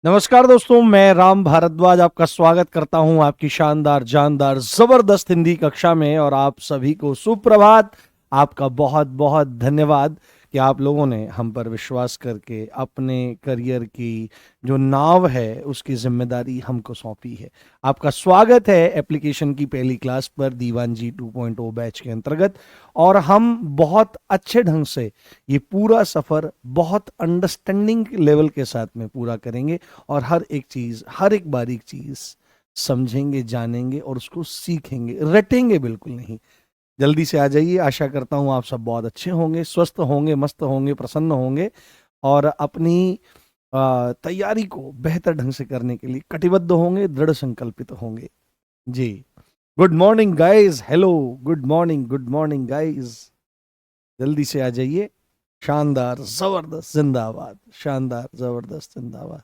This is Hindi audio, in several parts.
नमस्कार दोस्तों, मैं राम भारद्वाज आपका स्वागत करता हूं आपकी शानदार जानदार जबरदस्त हिंदी कक्षा में। और आप सभी को सुप्रभात। आपका बहुत बहुत धन्यवाद कि आप लोगों ने हम पर विश्वास करके अपने करियर की जो नाव है उसकी जिम्मेदारी हमको सौंपी है। आपका स्वागत है एप्लीकेशन की पहली क्लास पर दीवान जी 2.0 बैच के अंतर्गत। और हम बहुत अच्छे ढंग से ये पूरा सफर बहुत अंडरस्टैंडिंग लेवल के साथ में पूरा करेंगे और हर एक चीज, हर एक बारीक चीज समझेंगे, जानेंगे और उसको सीखेंगे, रटेंगे बिल्कुल नहीं। जल्दी से आ जाइए। आशा करता हूँ आप सब बहुत अच्छे होंगे, स्वस्थ होंगे, मस्त होंगे, प्रसन्न होंगे और अपनी तैयारी को बेहतर ढंग से करने के लिए कटिबद्ध होंगे, दृढ़ संकल्पित होंगे। जी। Good morning guys, hello, good morning guys. जल्दी से आ जाइए। शानदार जबरदस्त जिंदाबाद, शानदार जबरदस्त जिंदाबाद।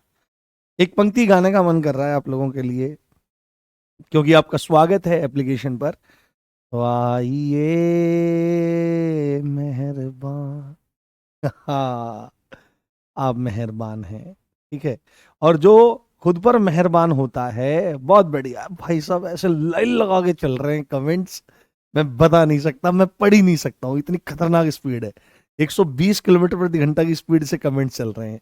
एक पंक्ति गाने का मन कर रहा है आप लोगों के लिए, क्योंकि आपका स्वागत है एप्लीकेशन पर। तो आइए मेहरबान, हाँ, आप मेहरबान हैं, ठीक है। और जो खुद पर मेहरबान होता है, बहुत बढ़िया भाई साहब, ऐसे लाइन लगा के चल रहे हैं कमेंट्स। मैं बता नहीं सकता, मैं पढ़ ही नहीं सकता हूँ, इतनी खतरनाक स्पीड है। 120 किलोमीटर प्रति घंटा की स्पीड से कमेंट्स चल रहे हैं।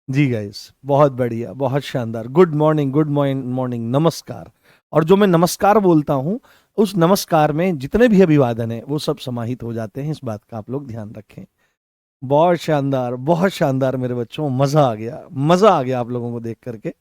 जी गाइस, बहुत बढ़िया, बहुत शानदार। गुड मॉर्निंग, गुड मॉर्निंग, नमस्कार। और जो मैं नमस्कार बोलता हूं, उस नमस्कार में जितने भी अभिवादन है वो सब समाहित हो जाते हैं। इस बात का आप लोग ध्यान रखें। बहुत शानदार, बहुत शानदार मेरे बच्चों, मजा आ गया, मजा आ गया आप लोगों को देख करके,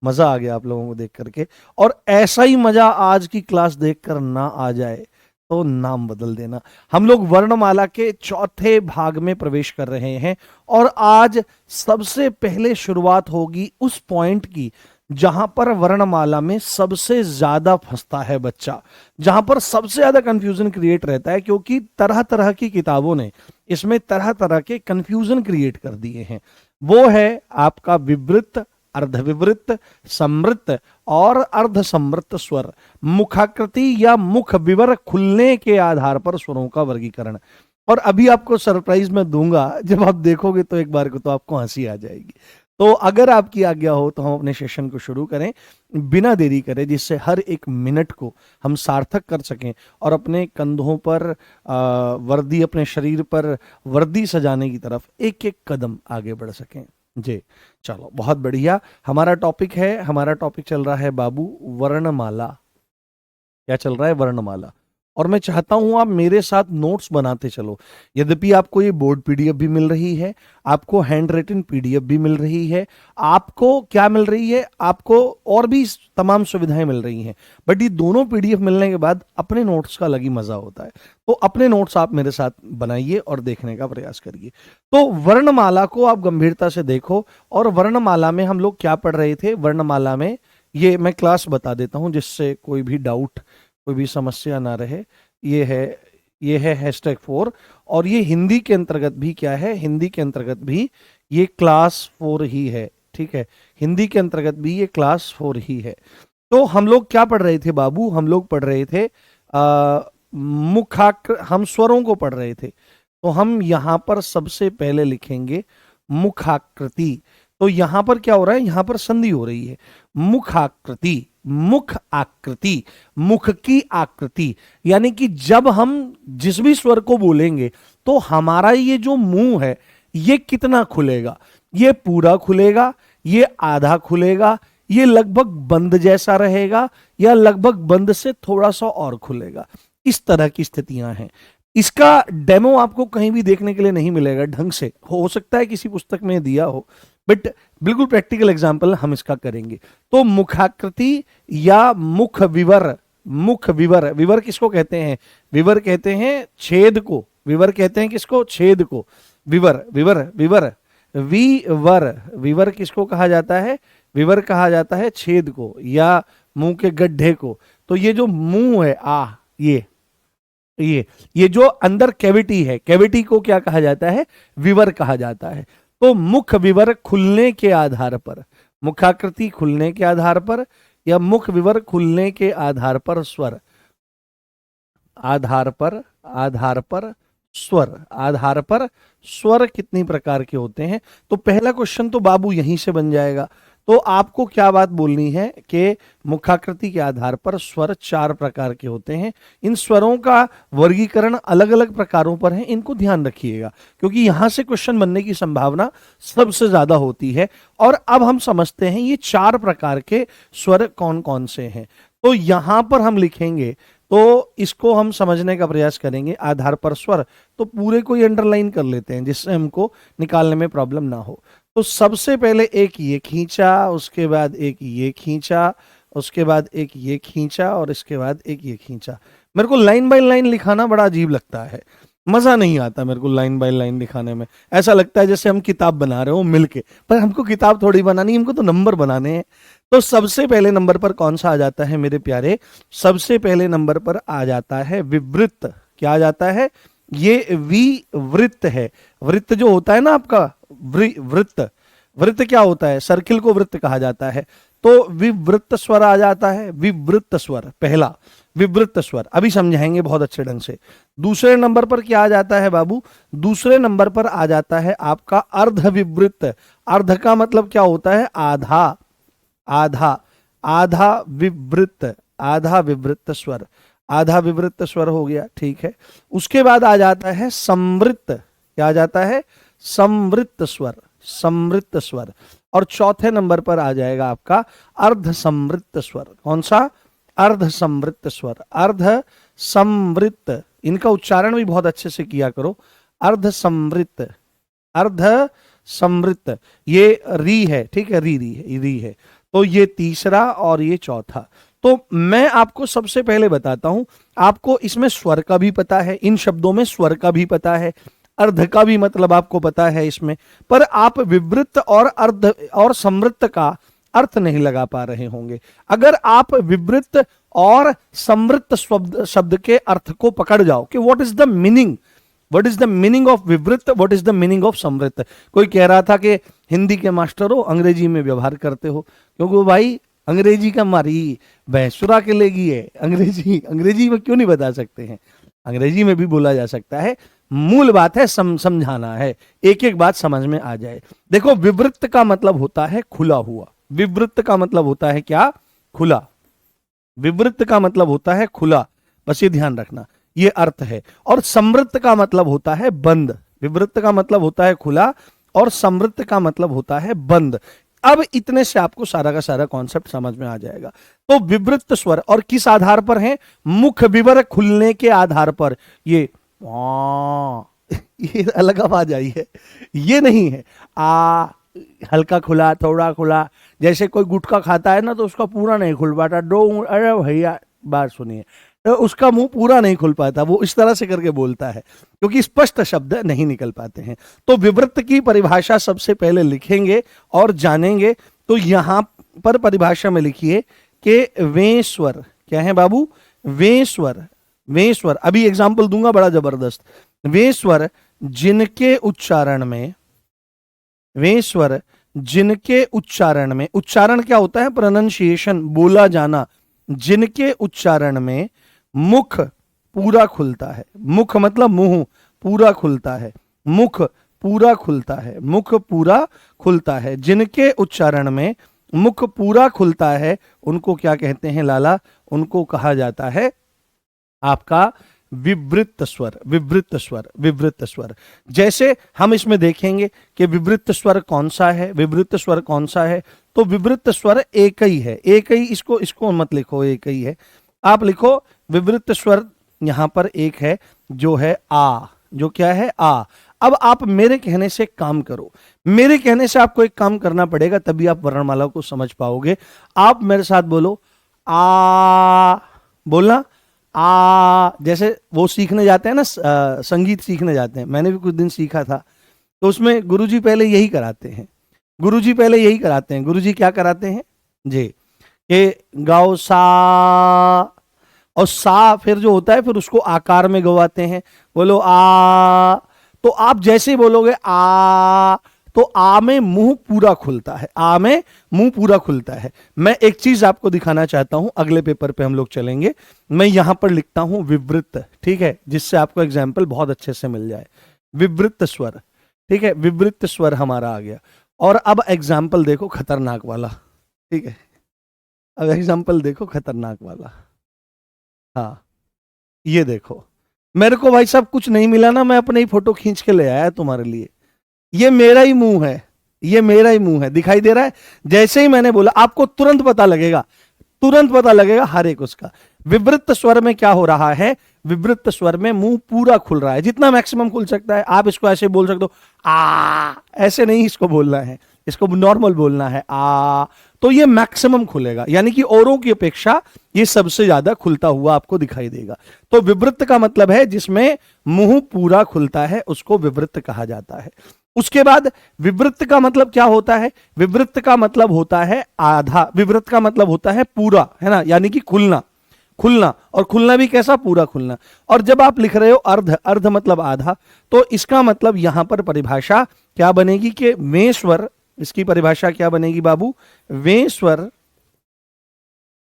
मजा आ गया आप लोगों को देख करके। और ऐसा ही मजा आज की क्लास देखकर ना आ जाए तो नाम बदल देना। हम लोग वर्णमाला के चौथे भाग में प्रवेश कर रहे हैं और आज सबसे पहले शुरुआत होगी उस पॉइंट की जहां पर वर्णमाला में सबसे ज्यादा फंसता है बच्चा, जहां पर सबसे ज्यादा कंफ्यूजन क्रिएट रहता है, क्योंकि तरह तरह की किताबों ने इसमें तरह तरह के कंफ्यूजन क्रिएट कर दिए हैं। वो है आपका विवृत, अर्धविवृत, समृत और अर्धसमृत स्वर। मुखाकृति या मुख विवर खुलने के आधार पर स्वरों का वर्गीकरण। और अभी आपको सरप्राइज मैं दूंगा, जब आप देखोगे तो एक बार को तो आपको हंसी आ जाएगी। तो अगर आपकी आज्ञा हो तो हम अपने सेशन को शुरू करें बिना देरी करें, जिससे हर एक मिनट को हम सार्थक कर सकें और अपने कंधों पर वर्दी, अपने शरीर पर वर्दी सजाने की तरफ एक एक कदम आगे बढ़ सकें। जी, चलो बहुत बढ़िया। हमारा टॉपिक चल रहा है बाबू वर्णमाला। क्या चल रहा है? वर्णमाला। और मैं चाहता हूं आप मेरे साथ नोट्स बनाते चलो। यद्यपि आपको ये बोर्ड पीडीएफ भी मिल रही है, आपको हैंड रिटन पीडीएफ भी मिल रही है, आपको क्या मिल रही है, आपको और भी तमाम सुविधाएं मिल रही हैं। बट ये दोनों पीडीएफ मिलने के बाद अपने नोट्स का अलग ही मजा होता है। तो अपने नोट्स आप मेरे साथ बनाइए और देखने का प्रयास करिए। तो वर्णमाला को आप गंभीरता से देखो। और वर्णमाला में हम लोग क्या पढ़ रहे थे? वर्णमाला में ये मैं क्लास बता देता हूं, जिससे कोई भी डाउट, कोई भी समस्या ना रहे। ये है #4। और ये हिंदी के अंतर्गत भी क्या है? हिंदी के अंतर्गत भी ये क्लास 4 ही है, ठीक है। हिंदी के अंतर्गत भी ये क्लास 4 ही है। तो हम लोग क्या पढ़ रहे थे बाबू? हम लोग पढ़ रहे थे हम स्वरों को पढ़ रहे थे। तो हम यहां पर सबसे पहले लिखेंगे मुखाकृति। तो यहां पर क्या हो रहा है? यहां पर संधि हो रही है। मुखाकृति, मुख आकृति, मुख की आकृति। यानी कि जब हम जिस भी स्वर को बोलेंगे तो हमारा ये जो मुंह है ये कितना खुलेगा? ये पूरा खुलेगा, ये आधा खुलेगा, ये लगभग बंद जैसा रहेगा, या लगभग बंद से थोड़ा सा और खुलेगा। इस तरह की स्थितियां हैं। इसका डेमो आपको कहीं भी देखने के लिए नहीं मिलेगा ढंग से। हो सकता है किसी पुस्तक में दिया हो, बट बिल्कुल प्रैक्टिकल एग्जाम्पल हम इसका करेंगे। तो मुखाकृति या मुख विवर। मुख विवर, विवर किसको कहते हैं? विवर कहते हैं छेद को। विवर कहते हैं किसको? छेद को। विवर, विवर, विवर, विवर, विवर किसको कहा जाता है? विवर कहा जाता है छेद को या मुंह के गड्ढे को। तो ये जो मुंह है, ये जो अंदर कैविटी है, कैविटी को क्या कहा जाता है? विवर कहा जाता है। तो मुख विवर खुलने के आधार पर, मुखाकृति खुलने के आधार पर या मुख विवर खुलने के आधार पर स्वर, आधार पर स्वर, आधार पर स्वर कितनी प्रकार के होते हैं? तो पहला क्वेश्चन तो बाबू यहीं से बन जाएगा। तो आपको क्या बात बोलनी है कि मुखाकृति के आधार पर स्वर 4 प्रकार के होते हैं। इन स्वरों का वर्गीकरण अलग अलग प्रकारों पर है, इनको ध्यान रखिएगा क्योंकि यहां से क्वेश्चन बनने की संभावना सबसे ज्यादा होती है। और अब हम समझते हैं ये 4 प्रकार के स्वर कौन कौन से हैं। तो यहां पर हम लिखेंगे तो इसको हम समझने का प्रयास करेंगे आधार पर स्वर, तो पूरे को ही अंडरलाइन कर लेते हैं जिससे हमको निकालने में प्रॉब्लम ना हो। तो सबसे पहले एक ये खींचा, उसके बाद एक ये खींचा, उसके बाद एक ये खींचा और इसके बाद एक ये खींचा। मेरे को लाइन बाय लाइन लिखाना बड़ा अजीब लगता है, मजा नहीं आता मेरे को लाइन बाय लाइन लिखाने में। ऐसा लगता है जैसे हम किताब बना रहे हो मिलके, पर हमको किताब थोड़ी बनानी, हमको तो नंबर बनाने हैं। तो सबसे पहले नंबर पर कौन सा आ जाता है मेरे प्यारे? सबसे पहले नंबर पर आ जाता है विवृत। क्या आ जाता है? ये विवृत है। वृत्त जो होता है ना आपका, वृत्त, वृत्त क्या होता है? सर्किल को वृत्त कहा जाता है। तो विवृत स्वर आ जाता है, विवृत स्वर पहला, विवृत स्वर अभी समझाएंगे बहुत अच्छे ढंग से। दूसरे नंबर पर क्या आ जाता है बाबू? दूसरे नंबर पर आ जाता है आपका अर्ध विवृत। अर्ध का मतलब क्या होता है? आधा, आधा, आधा विवृत, आधा विवृत स्वर, आधा विवृत स्वर हो गया, ठीक है। उसके बाद आ जाता है समवृत्त। क्या आ जाता है? समवृत्त स्वर, समवृत्त स्वर। और चौथे नंबर पर आ जाएगा आपका अर्ध समवृत्त स्वर। कौन सा? अर्ध समवृत्त स्वर, अर्ध समवृत्त। इनका उच्चारण भी बहुत अच्छे से किया करो। अर्ध समवृत्त, अर्ध समवृत्त, ये री है, ठीक है, री री है, री है। तो ये तीसरा और ये चौथा। तो मैं आपको सबसे पहले बताता हूं, आपको इसमें स्वर का भी पता है, इन शब्दों में स्वर का भी पता है, अर्ध का भी मतलब आपको पता है इसमें, पर आप विवृत्त और अर्ध और समवृत्त का अर्थ नहीं लगा पा रहे होंगे। अगर आप विवृत्त और समवृत्त शब्द के अर्थ को पकड़ जाओ कि what is the meaning, what is the meaning of विवृत्त, what is the meaning of समवृत्त। कोई कह रहा था कि हिंदी के मास्टर हो, अंग्रेजी में व्यवहार करते हो, क्योंकि वो भाई अंग्रेजी का मारी भैंसुरा के लेगी है। अंग्रेजी, अंग्रेजी में क्यों नहीं बता सकते हैं? अंग्रेजी में भी बोला जा सकता है। मूल बात है समझाना है, एक एक बात समझ में आ जाए। देखो, विवृत्त का मतलब होता है खुला हुआ। विवृत्त का मतलब होता है क्या? खुला। विवृत्त का मतलब होता है खुला, बस ये ध्यान रखना, ये अर्थ है। और समवृत्त का मतलब होता है बंद। विवृत्त का मतलब होता है खुला और समवृत्त का मतलब होता है बंद। अब इतने से आपको सारा का सारा कॉन्सेप्ट समझ में आ जाएगा। तो विवृत्त स्वर और किस आधार पर है? मुख विवर खुलने के आधार पर। ये ये अलग आवाज आई है, ये नहीं है आ, हल्का खुला, थोड़ा खुला। जैसे कोई गुटखा खाता है ना तो उसका पूरा नहीं खुल पाता, दो, अरे भैया बात सुनिए, तो उसका मुंह पूरा नहीं खुल पाता, वो इस तरह से करके बोलता है क्योंकि स्पष्ट शब्द नहीं निकल पाते हैं। तो विवृत्त की परिभाषा सबसे पहले लिखेंगे और जानेंगे। तो यहां पर परिभाषा में लिखिए कि वे स्वर क्या है बाबू? वे स्वर, वे स्वर, अभी एग्जाम्पल दूंगा बड़ा जबरदस्त। वे स्वर जिनके उच्चारण में, वे स्वर जिनके उच्चारण में, उच्चारण क्या होता है? प्रोनंसिएशन, बोला जाना। जिनके उच्चारण में मुख पूरा खुलता है, मुख मतलब मुंह पूरा खुलता है, मुख पूरा खुलता है, मुख पूरा खुलता है। जिनके उच्चारण में मुख पूरा खुलता है उनको क्या कहते हैं लाला? उनको कहा जाता है आपका विवृत्त स्वर, विवृत्त स्वर, विवृत्त स्वर। जैसे हम इसमें देखेंगे कि विवृत्त स्वर कौन सा है, विवृत्त स्वर कौन सा है। तो विवृत्त स्वर एक ही है, एक ही, इसको मत लिखो, एक ही है, आप लिखो विवृत्त स्वर यहां पर एक है जो है आ, जो क्या है? आ। अब आप मेरे कहने से काम करो, मेरे कहने से आपको एक काम करना पड़ेगा, तभी आप वर्णमाला को समझ पाओगे। आप मेरे साथ बोलो आ, बोलना आ। जैसे वो सीखने जाते हैं ना, संगीत सीखने जाते हैं, मैंने भी कुछ दिन सीखा था, तो उसमें गुरुजी पहले यही कराते हैं, गुरुजी पहले यही कराते हैं। गुरुजी क्या कराते हैं जी? कि गाओ सा, और सा फिर जो होता है फिर उसको आकार में गवाते हैं, बोलो आ। तो आप जैसे ही बोलोगे आ, तो आ में मुंह पूरा खुलता है, आ में मुंह पूरा खुलता है। मैं एक चीज आपको दिखाना चाहता हूं, अगले पेपर पे हम लोग चलेंगे। मैं यहां पर लिखता हूं विवृत्त, ठीक है, जिससे आपको एग्जाम्पल बहुत अच्छे से मिल जाए। विवृत्त स्वर, ठीक है, विवृत्त स्वर हमारा आ गया। और अब एग्जाम्पल देखो खतरनाक वाला, ठीक है, अब एग्जाम्पल देखो खतरनाक वाला। हाँ, ये देखो, मेरे को भाई साहब कुछ नहीं मिला ना, मैं अपने ही फोटो खींच के ले आया तुम्हारे लिए। ये मेरा ही मुंह है, ये मेरा ही मुंह है, दिखाई दे रहा है। जैसे ही मैंने बोला आपको तुरंत पता लगेगा, तुरंत पता लगेगा हर एक उसका। विवृत स्वर में क्या हो रहा है, विवृत स्वर में मुंह पूरा खुल रहा है, जितना मैक्सिमम खुल सकता है। आप इसको ऐसे बोल सकते हो, आ, ऐसे नहीं इसको बोलना है, इसको नॉर्मल बोलना है, आ, तो ये मैक्सिमम खुलेगा, यानी कि औरों की अपेक्षा ये सबसे ज्यादा खुलता हुआ आपको दिखाई देगा। तो विवृत का मतलब है जिसमें मुंह पूरा खुलता है, उसको विवृत कहा जाता है। उसके बाद विवृत का मतलब क्या होता है, विवृत का मतलब होता है आधा, विवृत का मतलब होता है पूरा, है ना, यानी कि खुलना, खुलना, और खुलना भी कैसा, पूरा खुलना। और जब आप लिख रहे हो अर्ध, अर्ध मतलब आधा, तो इसका मतलब यहां पर परिभाषा क्या बनेगी कि वें स्वर, इसकी परिभाषा क्या बनेगी बाबू, वें स्वर,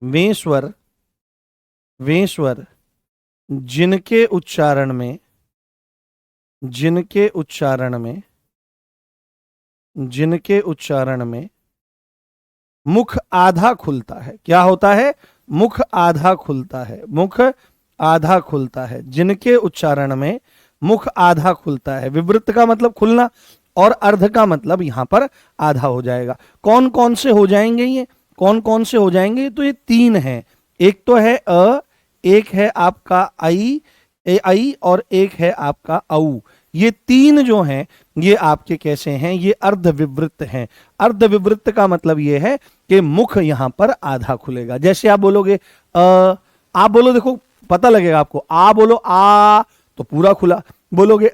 वें स्वर, वें स्वर जिनके उच्चारण में, जिनके उच्चारण में, जिनके उच्चारण में मुख आधा खुलता है। क्या होता है, मुख आधा खुलता है, मुख आधा खुलता है, जिनके उच्चारण में मुख आधा खुलता है। विवृत का मतलब खुलना, और अर्ध का मतलब यहां पर आधा हो जाएगा। कौन कौन से हो जाएंगे ये, कौन कौन से हो जाएंगे, तो ये तीन हैं। एक तो है अ, एक है आपका आई, आई, और एक है आपका औ। ये तीन जो हैं ये आपके कैसे हैं, ये अर्धविवृत हैं। अर्धविवृत का मतलब ये है कि मुख यहां पर आधा खुलेगा। जैसे आप बोलोगे आप बोलो, देखो पता लगेगा आपको, आ बोलो, आ तो पूरा खुला, बोलोगे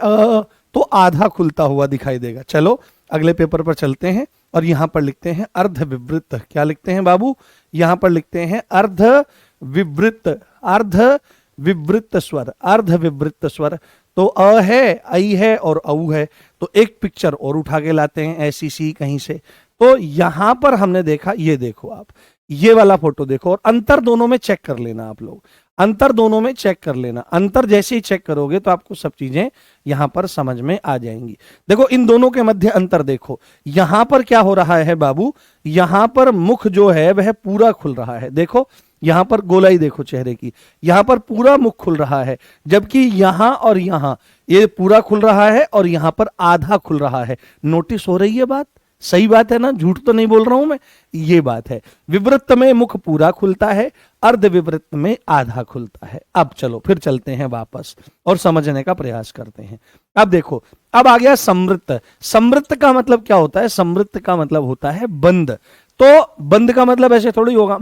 तो आधा खुलता हुआ दिखाई देगा। चलो अगले पेपर पर चलते हैं, और यहां पर लिखते हैं अर्धविवृत। क्या लिखते हैं बाबू, यहां पर लिखते हैं अर्धविवृत, अर्धविवृत स्वर, अर्धविवृत स्वर। तो अ है, आई है और औ है, तो एक पिक्चर और उठा के लाते हैं ऐसी सी कहीं से। तो यहां पर हमने देखा, ये देखो आप, ये वाला फोटो देखो, और अंतर दोनों में चेक कर लेना आप लोग, अंतर दोनों में चेक कर लेना। अंतर जैसे ही चेक करोगे तो आपको सब चीजें यहां पर समझ में आ जाएंगी। देखो इन दोनों के मध्य अंतर देखो, यहां पर क्या हो रहा है बाबू, यहां पर मुख जो है वह पूरा खुल रहा है। देखो यहां पर गोलाई देखो चेहरे की, यहां पर पूरा मुख खुल रहा है, जबकि यहां और यहां ये पूरा खुल रहा है और यहां पर आधा खुल रहा है। नोटिस हो रही है बात, सही बात है ना, झूठ तो नहीं बोल रहा हूं मैं, ये बात है। विवृत में मुख पूरा खुलता है, अर्धविवृत में आधा खुलता है। अब चलो फिर चलते हैं वापस और समझने का प्रयास करते हैं। अब देखो, अब आ गया समृत। समृत का मतलब क्या होता है, समृत का मतलब होता है बंद। तो बंद का मतलब ऐसे थोड़ी होगा,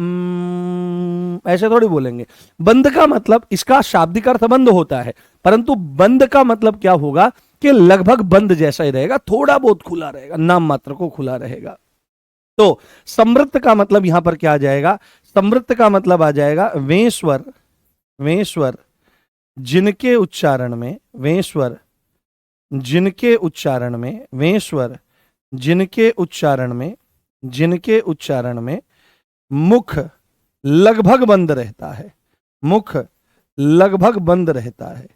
ऐसे थोड़ी बोलेंगे। बंद का मतलब, इसका शाब्दिक अर्थ बंद होता है, परंतु बंद का मतलब क्या होगा कि लगभग बंद जैसा ही रहेगा, थोड़ा बहुत खुला रहेगा, नाम मात्र को खुला रहेगा। तो समृत का मतलब यहां पर क्या आ जाएगा, समृत का मतलब आ जाएगा वें स्वर, वें स्वर जिनके उच्चारण में, वें स्वर जिनके उच्चारण में, वें स्वर जिनके उच्चारण में, जिनके उच्चारण में मुख लगभग बंद रहता है, मुख लगभग बंद रहता है,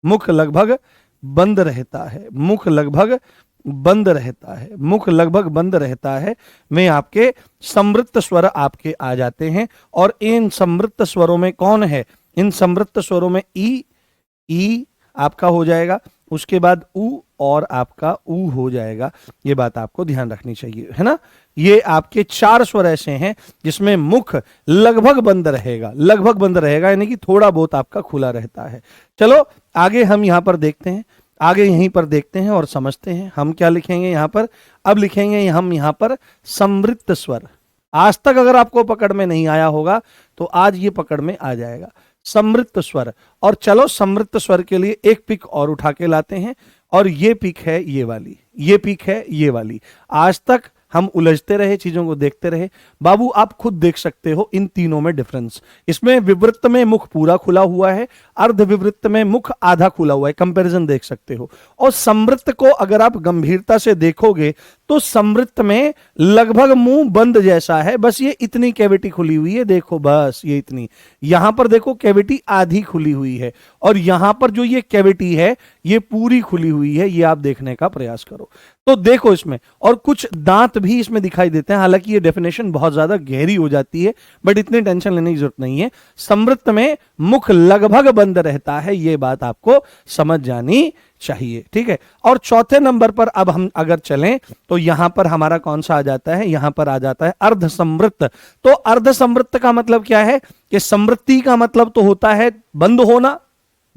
मुख लगभग बंद रहता है, मुख लगभग बंद रहता है, मुख लगभग बंद रहता है, में आपके समृत स्वर आपके आ जाते हैं। और इन समृत स्वरों में कौन है, इन समृत स्वरों में ई आपका हो जाएगा, उसके बाद उ और आपका ऊ हो जाएगा। ये बात आपको ध्यान रखनी चाहिए, है ना। ये आपके चार स्वर ऐसे हैं जिसमें मुख लगभग बंद रहेगा, लगभग बंद रहेगा, यानी कि थोड़ा बहुत आपका खुला रहता है। चलो आगे हम यहां पर देखते हैं, आगे यहीं पर देखते हैं और समझते हैं। हम क्या लिखेंगे यहां पर, अब लिखेंगे हम यहां पर समृत स्वर। आज तक अगर आपको पकड़ में नहीं आया होगा तो आज ये पकड़ में आ जाएगा, समृत स्वर। और चलो समृत स्वर के लिए एक पिक और उठा के लाते हैं, और ये पिक है ये वाली, ये पिक है ये वाली। आज तक हम उलझते रहे, चीजों को देखते रहे। बाबू आप खुद देख सकते हो इन तीनों में डिफरेंस। इसमें विवृत में मुख पूरा खुला हुआ है, अर्धविवृत में मुख आधा खुला हुआ है, कंपैरिजन देख सकते हो। और समृत को अगर आप गंभीरता से देखोगे तो समृत में लगभग मुंह बंद जैसा है, बस ये इतनी कैविटी खुली हुई है, देखो बस ये इतनी। यहां पर देखो कैविटी आधी खुली हुई है, और यहां पर जो ये कैविटी है ये पूरी खुली हुई है, ये आप देखने का प्रयास करो। तो देखो इसमें, और कुछ दांत भी इसमें दिखाई देते हैं, हालांकि ये डेफिनेशन बहुत ज्यादा गहरी हो जाती है, बट इतनी टेंशन लेने की जरूरत नहीं है। समृत में मुख लगभग बंद रहता है, ये बात आपको समझ जानी चाहिए, ठीक है। और चौथे नंबर पर अब हम अगर चलें तो यहां पर हमारा कौन सा आ जाता है, यहां पर आ जाता है अर्ध समृत। तो अर्ध समृत का मतलब क्या है कि समृद्धि का मतलब तो होता है बंद होना,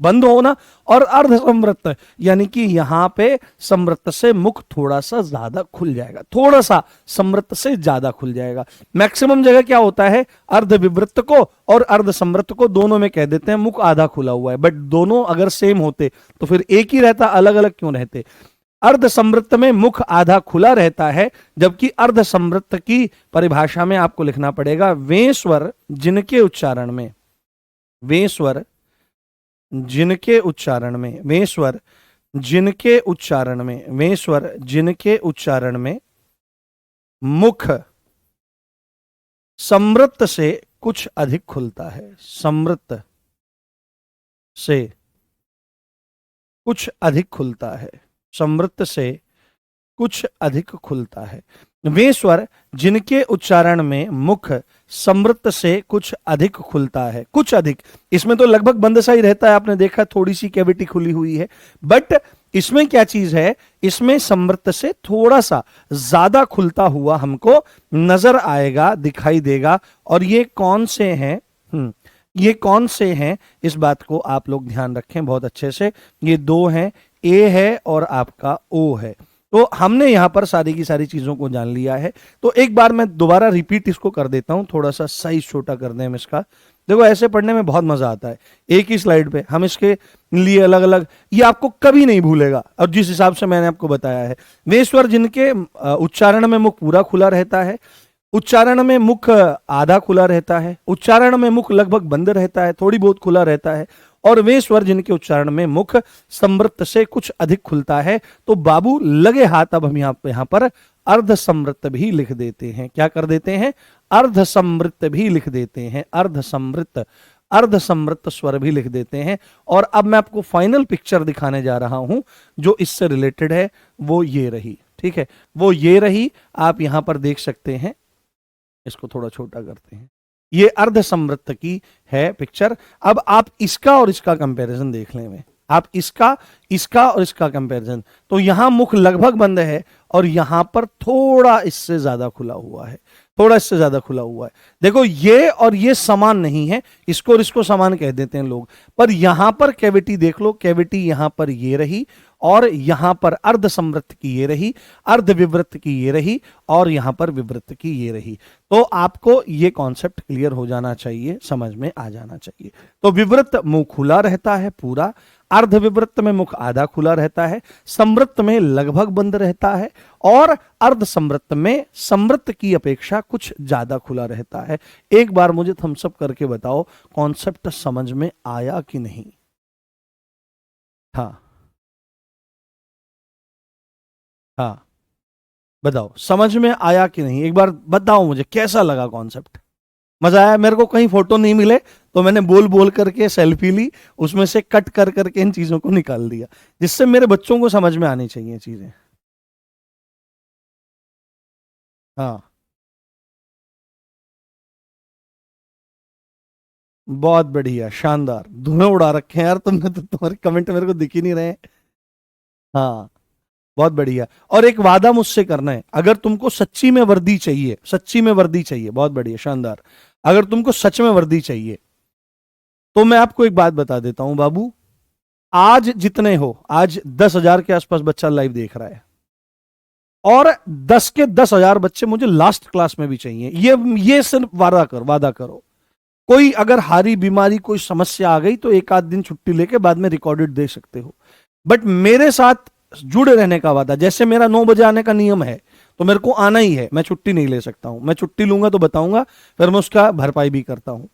बंद होना, और अर्ध समृत यानी कि यहां पे समृत से मुख थोड़ा सा ज्यादा खुल जाएगा, थोड़ा सा समृत से ज्यादा खुल जाएगा। मैक्सिमम जगह क्या होता है, अर्ध विवृत को और अर्ध समृत को दोनों में कह देते हैं मुख आधा खुला हुआ है, बट दोनों अगर सेम होते तो फिर एक ही रहता, अलग अलग क्यों रहते। अर्ध समृत में मुख आधा खुला रहता है, जबकि अर्ध समृत की परिभाषा में आपको लिखना पड़ेगा वेस्वर जिनके उच्चारण में, वेस्वर जिनके उच्चारण में, वेस्वर जिनके उच्चारण में, वेस्वर जिनके उच्चारण में मुख समृत से कुछ अधिक खुलता है, समृत से कुछ अधिक खुलता है, समृत से कुछ अधिक खुलता है। वे स्वर जिनके उच्चारण में मुख समृत से कुछ अधिक खुलता है, कुछ अधिक, इसमें तो लगभग बंद सा ही रहता है, आपने देखा थोड़ी सी कैविटी खुली हुई है, बट इसमें क्या चीज है, इसमें समृत से थोड़ा सा ज्यादा खुलता हुआ हमको नजर आएगा, दिखाई देगा। और ये कौन से हैं, ये कौन से हैं, इस बात को आप लोग ध्यान रखें बहुत अच्छे से। ये दो हैं, ए है और आपका ओ है। तो हमने यहां पर सारी की सारी चीजों को जान लिया है। तो एक बार मैं दोबारा रिपीट इसको कर देता हूं, थोड़ा सा साइज छोटा कर दें हम इसका। देखो ऐसे पढ़ने में बहुत मजा आता है, एक ही स्लाइड पे हम इसके लिए अलग अलग, ये आपको कभी नहीं भूलेगा। और जिस हिसाब से मैंने आपको बताया है, वे स्वर जिनके उच्चारण में मुख पूरा खुला रहता है, उच्चारण में मुख आधा खुला रहता है, उच्चारण में मुख लगभग बंद रहता है, थोड़ी बहुत खुला रहता है, और वे स्वर जिनके उच्चारण में मुख समृत से कुछ अधिक खुलता है। तो बाबू लगे हाथ, अब हम यहां पर अर्ध समृत भी लिख देते हैं। क्या कर देते हैं, अर्ध समृत भी लिख देते हैं, अर्ध समृत, अर्ध समृत स्वर भी लिख देते हैं। और अब मैं आपको फाइनल पिक्चर दिखाने जा रहा हूं जो इससे रिलेटेड है, वो ये रही, ठीक है, वो ये रही, आप यहां पर देख सकते हैं। इसको थोड़ा छोटा करते हैं, ये अर्ध समृत की है पिक्चर। अब आप इसका और इसका कंपैरिजन देख लें, आप इसका और इसका कंपैरिजन, तो यहां मुख लगभग बंद है और यहां पर थोड़ा इससे ज्यादा खुला हुआ है, थोड़ा इससे ज्यादा खुला हुआ है। देखो ये और ये समान नहीं है, इसको और इसको समान कह देते हैं लोग, पर यहां पर कैविटी देख लो, कैविटी यहां पर ये रही, और यहां पर अर्ध समृत की ये रही, अर्ध विवृत की ये रही, और यहां पर विवृत की ये रही। तो आपको ये कॉन्सेप्ट क्लियर हो जाना चाहिए, समझ में आ जाना चाहिए। तो विवृत मुंह खुला रहता है पूरा, अर्ध विवृत में मुख आधा खुला रहता है, समृत में लगभग बंद रहता है, और अर्ध समृत में समृत की अपेक्षा कुछ ज्यादा खुला रहता है। एक बार मुझे थम्स अप करके बताओ कॉन्सेप्ट समझ में आया कि नहीं। हाँ हाँ, बताओ समझ में आया कि नहीं, एक बार बताओ मुझे कैसा लगा कॉन्सेप्ट। मजा आया? मेरे को कहीं फोटो नहीं मिले तो मैंने बोल बोल करके सेल्फी ली, उसमें से कट कर करके इन चीजों को निकाल दिया, जिससे मेरे बच्चों को समझ में आनी चाहिए चीजें। हाँ, बहुत बढ़िया, शानदार, धुएं उड़ा रखे हैं यार तुमने तो, तुम्हारे कमेंट मेरे को दिख ही नहीं रहे। हाँ, बहुत बढ़िया। और एक वादा मुझसे करना है, अगर तुमको सच्ची में वर्दी चाहिए, सच्ची में वर्दी चाहिए, बहुत बढ़िया, शानदार, अगर तुमको सच में वर्दी चाहिए तो मैं आपको एक बात बता देता हूं बाबू, आज जितने हो, आज 10,000 के आसपास बच्चा लाइव देख रहा है, और 10 के 10,000 बच्चे मुझे लास्ट क्लास में भी चाहिए। ये सिर्फ वादा करो। कोई अगर हारी बीमारी कोई समस्या आ गई तो एक आध दिन छुट्टी लेके बाद में रिकॉर्डेड दे सकते हो, बट मेरे साथ जुड़े रहने का वादा, जैसे मेरा 9 बजे आने का नियम है तो मेरे को आना ही है, मैं छुट्टी नहीं ले सकता हूं, मैं छुट्टी लूंगा तो बताऊंगा, फिर मैं उसका भरपाई भी करता हूं।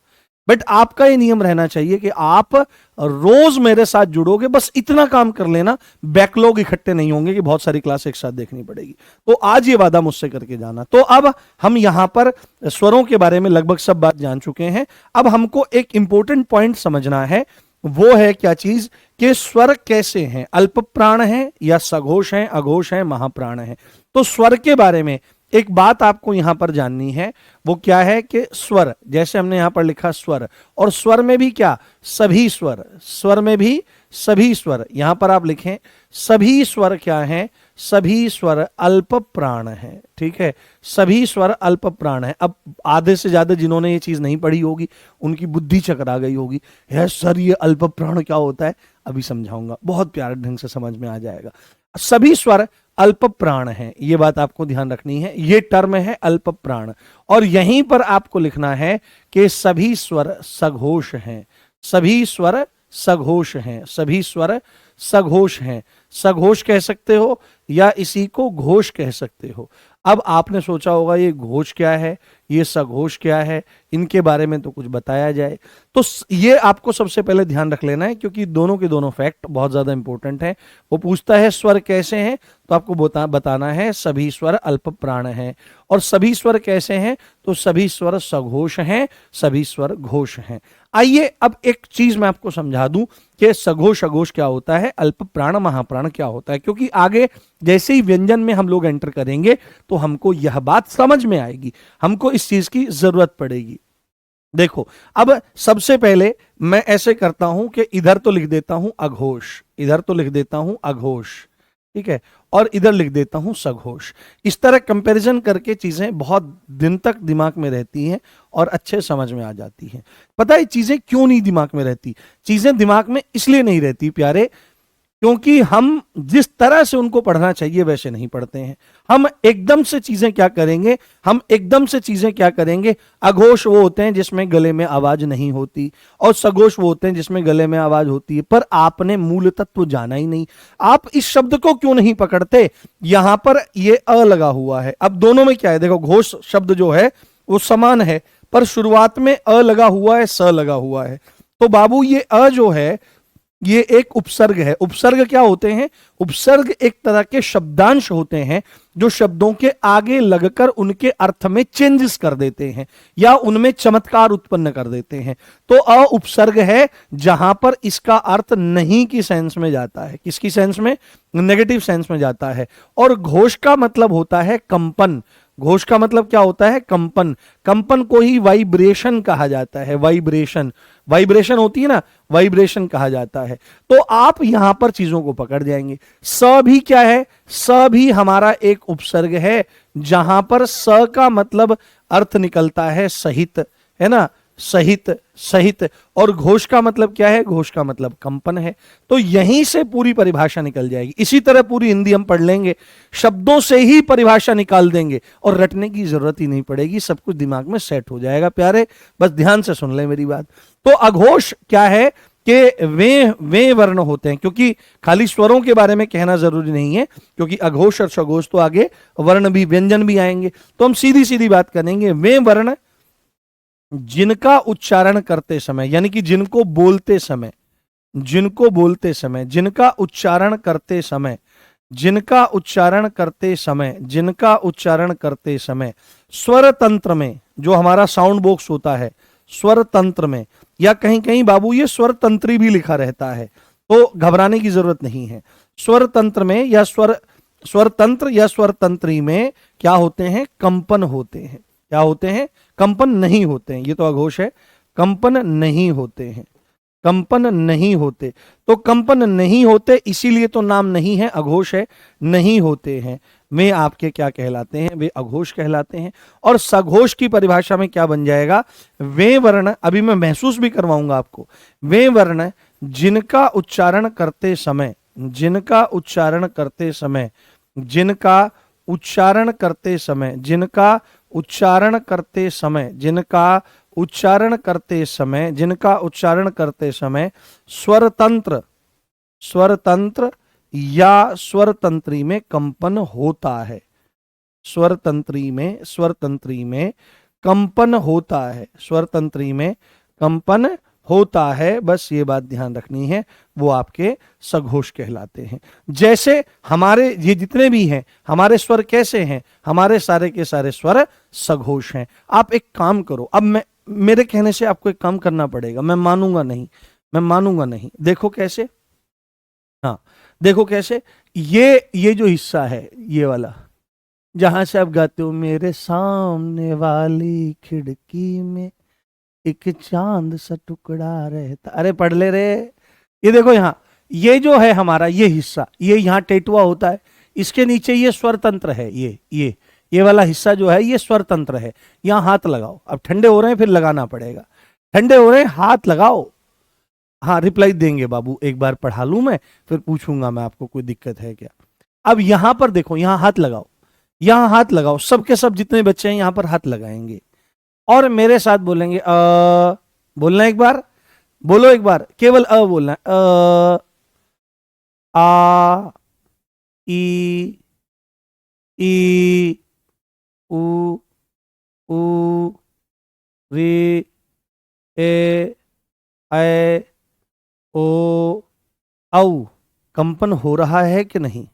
बट आपका ये नियम रहना चाहिए कि आप रोज मेरे साथ जुड़ोगे, बस इतना काम कर लेना, बैकलॉग इकट्ठे नहीं होंगे कि बहुत सारी क्लास एक साथ देखनी पड़ेगी। तो आज ये वादा मुझसे करके जाना। तो अब हम यहां पर स्वरों के बारे में लगभग सब बात जान चुके हैं। अब हमको एक इंपॉर्टेंट पॉइंट समझना है वो है क्या चीज कि स्वर कैसे हैं, अल्प प्राण है या सघोष है, अघोष है, महाप्राण है। तो स्वर के बारे में एक बात आपको यहां पर जाननी है, वो क्या है कि स्वर, जैसे हमने यहां पर लिखा स्वर, और स्वर में भी क्या, सभी स्वर, स्वर में भी सभी स्वर, यहां पर आप लिखें सभी स्वर क्या हैं, सभी स्वर अल्प प्राण है। ठीक है, सभी स्वर अल्प प्राण है। अब आधे से ज्यादा जिन्होंने ये चीज नहीं पढ़ी होगी उनकी बुद्धि चकरा गई होगी, है सर ये अल्प प्राण क्या होता है, अभी समझाऊंगा, बहुत प्यारे ढंग से समझ में आ जाएगा। सभी स्वर अल्प प्राण है, ये बात आपको ध्यान रखनी है, ये टर्म है अल्प प्राण। और यहीं पर आपको लिखना है कि सभी स्वर सघोष हैं, सभी स्वर सघोष हैं, सभी स्वर सघोष हैं। सघोष कह सकते हो या इसी को घोष कह सकते हो। अब आपने सोचा होगा ये घोष क्या है, ये सघोष क्या है, इनके बारे में तो कुछ बताया जाए। तो ये आपको सबसे पहले ध्यान रख लेना है, क्योंकि दोनों के दोनों फैक्ट बहुत ज्यादा इंपॉर्टेंट है। वो पूछता है स्वर कैसे हैं, तो आपको बताना है सभी स्वर अल्प प्राण हैं। और सभी स्वर कैसे हैं, तो सभी स्वर सघोष हैं, सभी स्वर घोष हैं। आइए अब एक चीज मैं आपको समझा दूं कि सघोष अघोष क्या होता है, अल्प प्राण महाप्राण क्या होता है, क्योंकि आगे जैसे ही व्यंजन में हम लोग एंटर करेंगे तो हमको यह बात समझ में आएगी, हमको इस चीज की जरूरत पड़ेगी। देखो, अब सबसे पहले मैं ऐसे करता हूं कि इधर तो लिख देता हूं अघोष, इधर तो लिख देता हूं अघोष, ठीक है, और इधर लिख देता हूं सघोष। इस तरह कंपैरिजन करके चीजें बहुत दिन तक दिमाग में रहती हैं और अच्छे समझ में आ जाती हैं। पता है चीजें क्यों नहीं दिमाग में रहती? चीजें दिमाग में इसलिए नहीं रहती प्यारे, क्योंकि हम जिस तरह से उनको पढ़ना चाहिए वैसे नहीं पढ़ते हैं। हम एकदम से चीजें क्या करेंगे, हम एकदम से चीजें क्या करेंगे, अघोष वो होते हैं जिसमें गले में आवाज नहीं होती, और सघोष वो होते हैं जिसमें गले में आवाज होती है। पर आपने मूल तत्व जाना ही नहीं। आप इस शब्द को क्यों नहीं पकड़ते? यहां पर ये अ लगा हुआ है। अब दोनों में क्या है, देखो घोष शब्द जो है वो समान है, पर शुरुआत में अ लगा हुआ है, स लगा हुआ है। तो बाबू ये अ जो है ये एक उपसर्ग है। उपसर्ग क्या होते हैं? उपसर्ग एक तरह के शब्दांश होते हैं जो शब्दों के आगे लगकर उनके अर्थ में चेंजेस कर देते हैं या उनमें चमत्कार उत्पन्न कर देते हैं। तो अ उपसर्ग है जहां पर इसका अर्थ नहीं की सेंस में जाता है। किसकी सेंस में? नेगेटिव सेंस में जाता है। और घोष का मतलब होता है कंपन। घोष का मतलब क्या होता है? कंपन। कंपन को ही वाइब्रेशन कहा जाता है। वाइब्रेशन, वाइब्रेशन होती है ना, वाइब्रेशन कहा जाता है। तो आप यहां पर चीजों को पकड़ जाएंगे। स भी क्या है? स भी हमारा एक उपसर्ग है जहां पर स का मतलब अर्थ निकलता है सहित, है ना, सहित, सहित। और घोष का मतलब क्या है? घोष का मतलब कंपन है। तो यहीं से पूरी परिभाषा निकल जाएगी। इसी तरह पूरी हिंदी हम पढ़ लेंगे, शब्दों से ही परिभाषा निकाल देंगे और रटने की जरूरत ही नहीं पड़ेगी, सब कुछ दिमाग में सेट हो जाएगा प्यारे। बस ध्यान से सुन ले मेरी बात। तो अघोष क्या है कि वे वर्ण होते हैं, क्योंकि खाली स्वरों के बारे में कहना जरूरी नहीं है, क्योंकि अघोष और सघोष तो आगे वर्ण भी, व्यंजन भी आएंगे। तो हम सीधी सीधी बात करेंगे, वे वर्ण जिनका उच्चारण करते समय, यानी कि जिनको बोलते समय, जिनको बोलते समय, जिनका उच्चारण करते समय, जिनका उच्चारण करते समय, जिनका उच्चारण करते समय स्वर तंत्र में, जो हमारा साउंड बॉक्स होता है स्वर तंत्र में, या कहीं कहीं बाबू ये स्वर तंत्री भी लिखा रहता है, तो घबराने की जरूरत नहीं है। स्वर तंत्र में या स्वर तंत्र या स्वर तंत्री में क्या होते हैं? कंपन होते हैं। क्या होते हैं? कंपन नहीं होते हैं। ये तो अघोष है, कंपन नहीं होते हैं, कंपन नहीं होते। तो कंपन नहीं होते, इसीलिए तो नाम नहीं है, अघोष है, नहीं होते हैं। वे आपके क्या कहलाते हैं? वे अघोष कहलाते हैं। और सघोष की परिभाषा में क्या बन जाएगा? वे वर्ण, अभी मैं महसूस भी करवाऊंगा आपको, वे वर्ण जिनका उच्चारण करते समय, जिनका उच्चारण करते समय, जिनका उच्चारण करते समय, जिनका उच्चारण करते समय, जिनका उच्चारण करते समय, जिनका उच्चारण करते समय स्वर तंत्र, स्वर तंत्र या स्वर तंत्री में कंपन होता है। स्वर तंत्री में, स्वर तंत्री में कंपन होता है, स्वर तंत्री में कंपन होता है। बस ये बात ध्यान रखनी है, वो आपके सघोष कहलाते हैं। जैसे हमारे ये जितने भी हैं हमारे स्वर कैसे हैं? हमारे सारे के सारे स्वर सघोष हैं। आप एक काम करो, अब मैं, मेरे कहने से आपको एक काम करना पड़ेगा, मैं मानूंगा नहीं, मैं मानूंगा नहीं। देखो कैसे, हाँ देखो कैसे, ये जो हिस्सा है ये वाला, जहां से आप गाते हो मेरे सामने वाली खिड़की में एक चांद सा टुकड़ा रहता, अरे पढ़ ले रे। ये देखो यहाँ, ये जो है हमारा ये हिस्सा, ये यहाँ टेटुआ होता है, इसके नीचे ये स्वर तंत्र है, ये वाला हिस्सा जो है ये स्वर तंत्र है। यहाँ हाथ लगाओ, अब ठंडे हो रहे हैं फिर लगाना पड़ेगा, ठंडे हो रहे हैं हाथ लगाओ। हाँ रिप्लाई देंगे बाबू, एक बार पढ़ा लूं मैं फिर पूछूंगा मैं आपको कोई दिक्कत है क्या। अब यहां पर देखो, यहां हाथ लगाओ, यहां हाथ लगाओ, सबके सब जितने बच्चे हैं यहां पर हाथ लगाएंगे और मेरे साथ बोलेंगे बोलना एक बार, बोलो एक बार, केवल बोलना है, आ ई ई उ उ रे ए ऐ ओ औ। कंपन हो रहा है कि नहीं?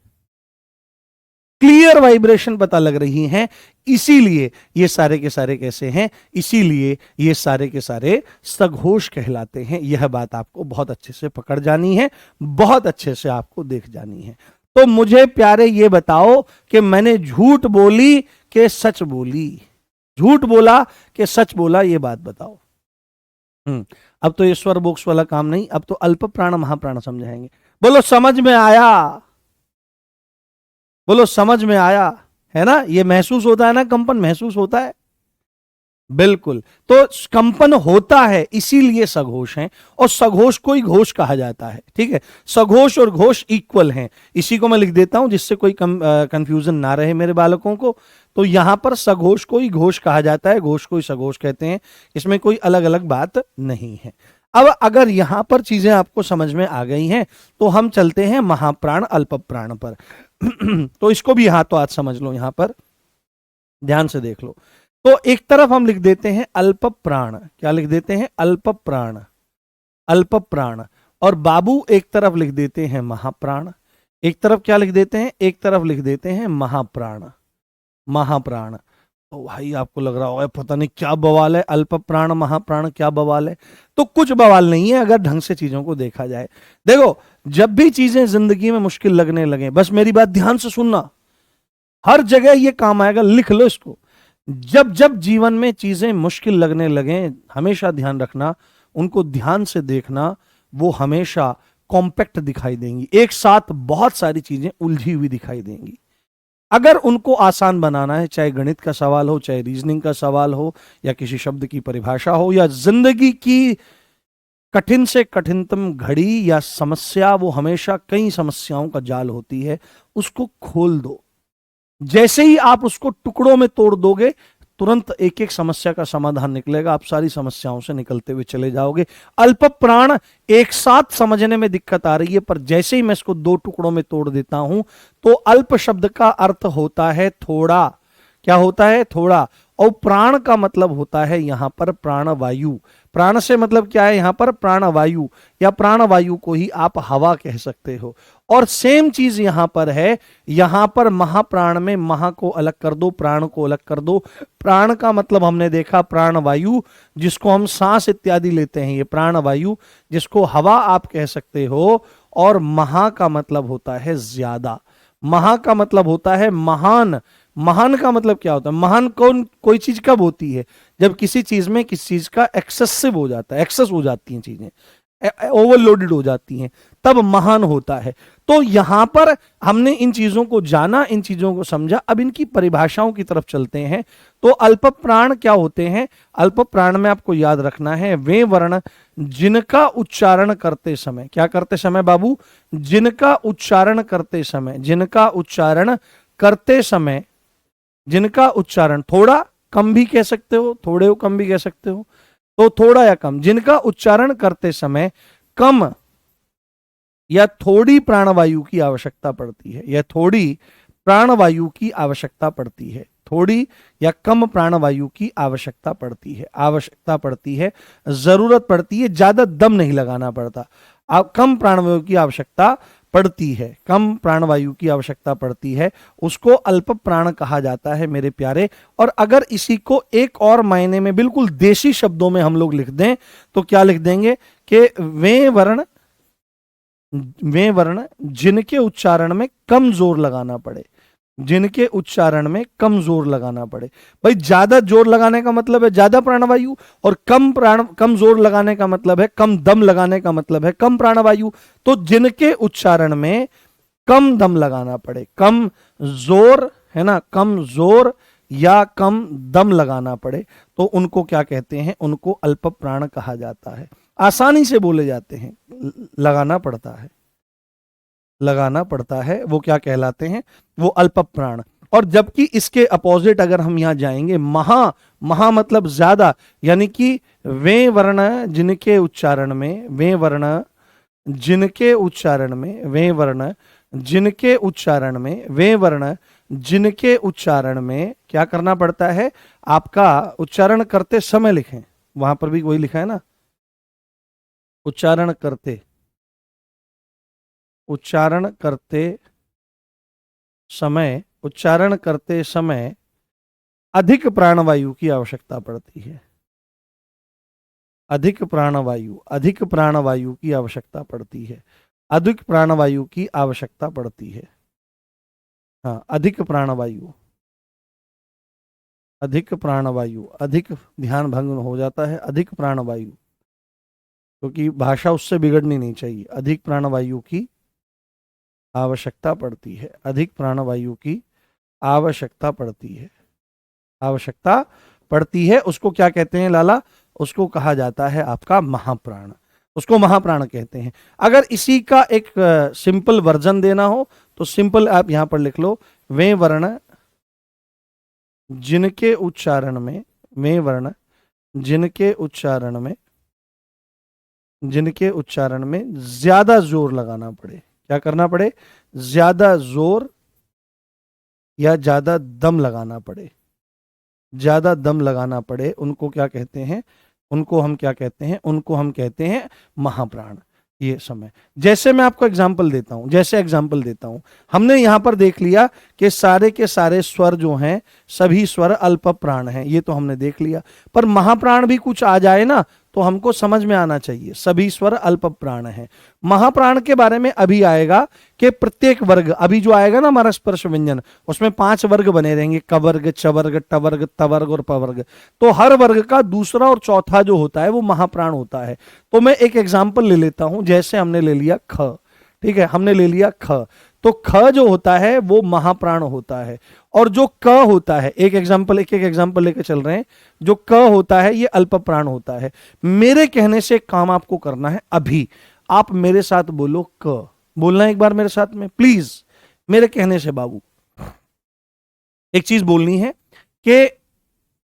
क्लियर वाइब्रेशन पता लग रही हैं, इसीलिए ये सारे के सारे कैसे हैं, इसीलिए ये सारे के सारे सघोष कहलाते हैं। यह बात आपको बहुत अच्छे से पकड़ जानी है, बहुत अच्छे से आपको देख जानी है। तो मुझे प्यारे ये बताओ कि मैंने झूठ बोली कि सच बोली, झूठ बोला कि सच बोला, ये बात बताओ। अब तो ये स्वर बॉक्स वाला काम नहीं, अब तो अल्प प्राण महाप्राण समझाएंगे। बोलो समझ में आया, बोलो समझ में आया, है ना? ये महसूस होता है ना, कंपन महसूस होता है, बिल्कुल। तो कंपन होता है इसीलिए सघोष हैं, और सघोष को ही घोष कहा जाता है, ठीक है? सघोष और घोष इक्वल हैं, इसी को मैं लिख देता हूं जिससे कोई कंफ्यूजन ना रहे मेरे बालकों को। तो यहां पर सघोष को ही घोष कहा जाता है, घोष को ही सघोष कहते हैं, इसमें कोई अलग अलग बात नहीं है। अब अगर यहां पर चीजें आपको समझ में आ गई हैं तो हम चलते हैं महाप्राण अल्प प्राण पर। तो इसको भी यहां तो आज समझ लो, यहां पर ध्यान से देख लो। तो एक तरफ हम लिख देते हैं अल्प प्राण, क्या लिख देते हैं? अल्प प्राण, अल्प प्राण। और बाबू एक तरफ लिख देते हैं महाप्राण, एक तरफ क्या लिख देते हैं? एक तरफ लिख देते हैं महाप्राण, महाप्राण। तो भाई आपको लग रहा होगा पता नहीं क्या बवाल है, अल्प प्राण महाप्राण क्या बवाल है? तो कुछ बवाल नहीं है अगर ढंग से चीजों को देखा जाए। देखो जब भी चीजें जिंदगी में मुश्किल लगने लगे, बस मेरी बात ध्यान से सुनना, हर जगह ये काम आएगा, लिख लो इसको। जब जब जीवन में चीजें मुश्किल लगने लगे, हमेशा ध्यान रखना, उनको ध्यान से देखना, वो हमेशा कॉम्पैक्ट दिखाई देंगी, एक साथ बहुत सारी चीजें उलझी हुई दिखाई देंगी। अगर उनको आसान बनाना है, चाहे गणित का सवाल हो, चाहे रीजनिंग का सवाल हो, या किसी शब्द की परिभाषा हो, या जिंदगी की कठिन से कठिनतम घड़ी या समस्या, वो हमेशा कई समस्याओं का जाल होती है, उसको खोल दो। जैसे ही आप उसको टुकड़ों में तोड़ दोगे, तुरंत एक एक समस्या का समाधान निकलेगा, आप सारी समस्याओं से निकलते हुए चले जाओगे। अल्प प्राण एक साथ समझने में दिक्कत आ रही है, पर जैसे ही मैं इसको दो टुकड़ों में तोड़ देता हूं तो अल्प शब्द का अर्थ होता है थोड़ा, क्या होता है? थोड़ा। और प्राण का मतलब होता है यहां पर प्राणवायु। प्राण से मतलब क्या है यहां पर? प्राणवायु, या प्राणवायु को ही आप हवा कह सकते हो। और सेम चीज यहां पर है, यहां पर महाप्राण में महा को अलग कर दो, प्राण को अलग कर दो। प्राण का मतलब हमने देखा प्राणवायु, जिसको हम सांस इत्यादि लेते हैं, ये प्राणवायु, जिसको हवा आप कह सकते हो। और महा का मतलब होता है ज्यादा, महा का मतलब होता है महान। महान का मतलब क्या होता है? महान कौन कोई चीज कब होती है? जब किसी चीज में किसी चीज का एक्सेसिव हो जाता है, एक्सेस हो जाती हैं चीजें, ओवरलोडेड हो जाती हैं, तब महान होता है। तो यहां पर हमने इन चीजों को जाना, इन चीजों को समझा, अब इनकी परिभाषाओं की तरफ चलते हैं। तो अल्प प्राण क्या होते हैं? अल्प प्राण में आपको याद रखना है वे वर्ण जिनका उच्चारण करते समय, क्या करते समय बाबू? जिनका उच्चारण करते समय, जिनका उच्चारण करते समय, जिनका उच्चारण थोड़ा कम भी कह सकते हो, थोड़े हो कम भी कह सकते हो, तो थोड़ा या कम, जिनका उच्चारण करते समय कम या थोड़ी प्राणवायु की आवश्यकता पड़ती है, या थोड़ी प्राणवायु की आवश्यकता पड़ती है, थोड़ी या कम प्राणवायु की आवश्यकता पड़ती है, आवश्यकता पड़ती है, जरूरत पड़ती है, ज्यादा दम नहीं लगाना पड़ता। कम प्राणवायु की आवश्यकता पड़ती है, कम प्राणवायु की आवश्यकता पड़ती है, उसको अल्प प्राण कहा जाता है मेरे प्यारे। और अगर इसी को एक और मायने में बिल्कुल देशी शब्दों में हम लोग लिख दें तो क्या लिख देंगे कि वे वर्ण जिनके उच्चारण में कम जोर लगाना पड़े, जिनके उच्चारण में कम जोर लगाना पड़े। भाई ज्यादा जोर लगाने का मतलब है ज्यादा प्राणवायु, और कम जोर लगाने का मतलब है कम दम लगाने का मतलब है कम प्राणवायु। तो जिनके उच्चारण में कम दम लगाना पड़े, कम जोर है ना, कम जोर या कम दम लगाना पड़े, तो उनको क्या कहते हैं, उनको अल्प प्राण कहा जाता है। आसानी से बोले जाते हैं, लगाना पड़ता है, लगाना पड़ता है, वो क्या कहलाते हैं, वो अल्प प्राण। और जबकि इसके अपोजिट अगर हम यहां जाएंगे, महा मतलब ज्यादा, यानी कि वे वर्ण जिनके उच्चारण में, वे वर्ण जिनके उच्चारण में, वे वर्ण जिनके उच्चारण में, वे वर्ण जिनके उच्चारण में क्या करना पड़ता है, आपका उच्चारण करते समय लिखें, वहां पर भी वही लिखा है ना, उच्चारण करते समय, उच्चारण करते समय अधिक प्राणवायु की आवश्यकता पड़ती है, अधिक प्राणवायु की आवश्यकता पड़ती है, अधिक प्राणवायु की आवश्यकता पड़ती है। हाँ, अधिक प्राणवायु, अधिक ध्यान भंग हो जाता है, अधिक प्राणवायु, क्योंकि भाषा उससे बिगड़नी नहीं चाहिए। अधिक प्राणवायु की आवश्यकता पड़ती है, अधिक प्राणवायु की आवश्यकता पड़ती है, आवश्यकता पड़ती है। उसको क्या कहते हैं लाला, उसको कहा जाता है आपका महाप्राण, उसको महाप्राण कहते हैं। अगर इसी का एक सिंपल वर्जन देना हो तो सिंपल आप यहां पर लिख लो, वे वर्ण जिनके उच्चारण में, वे वर्ण जिनके उच्चारण में, जिनके उच्चारण में ज्यादा जोर लगाना पड़े, क्या करना पड़े, ज्यादा जोर या ज्यादा दम लगाना पड़े, ज्यादा दम लगाना पड़े, उनको क्या कहते हैं, उनको हम क्या कहते हैं, उनको हम कहते हैं महाप्राण। ये समय, जैसे मैं आपको एग्जाम्पल देता हूं, जैसे एग्जाम्पल देता हूं, हमने यहां पर देख लिया कि सारे के सारे स्वर जो हैं, सभी स्वर अल्प प्राण हैं, ये तो हमने देख लिया। पर महाप्राण भी कुछ आ जाए ना तो हमको समझ में आना चाहिए, सभी स्वर अल्प प्राण हैं। महाप्राण के बारे में अभी आएगा कि प्रत्येक वर्ग, अभी जो आएगा ना हमारा स्पर्श व्यंजन, उसमें 5 वर्ग बने रहेंगे, क वर्ग, च वर्ग, ट वर्ग, त वर्ग और प वर्ग। तो हर वर्ग का दूसरा और चौथा जो होता है वो महाप्राण होता है। तो मैं एक एग्जाम्पल ले लेता हूं, जैसे हमने ले लिया ख, ठीक है, हमने ले लिया ख, तो ख जो होता है वो महाप्राण होता है। और जो क होता है, एक एक एग्जाम्पल लेकर चल रहे हैं, जो क होता है ये अल्प प्राण होता है। मेरे कहने से काम आपको करना है, अभी आप मेरे साथ बोलो क, बोलना एक बार मेरे साथ में प्लीज, मेरे कहने से बाबू एक चीज बोलनी है कि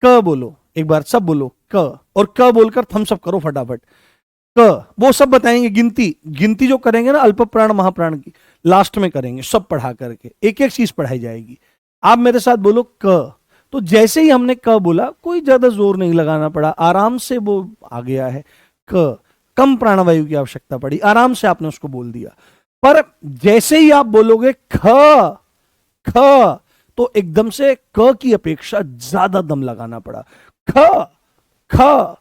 क बोलो, एक बार सब बोलो क, और क बोलकर थम्स अप करो फटाफट। क, वो सब बताएंगे, गिनती जो करेंगे ना अल्प प्राण महाप्राण की, लास्ट में करेंगे, सब पढ़ा करके एक एक चीज पढ़ाई जाएगी। आप मेरे साथ बोलो क। तो जैसे ही हमने क बोला, कोई ज्यादा जोर नहीं लगाना पड़ा, आराम से वो आ गया है क, कम प्राणवायु की आवश्यकता पड़ी, आराम से आपने उसको बोल दिया। पर जैसे ही आप बोलोगे ख ख, तो एकदम से क की अपेक्षा ज्यादा दम लगाना पड़ा। ख ख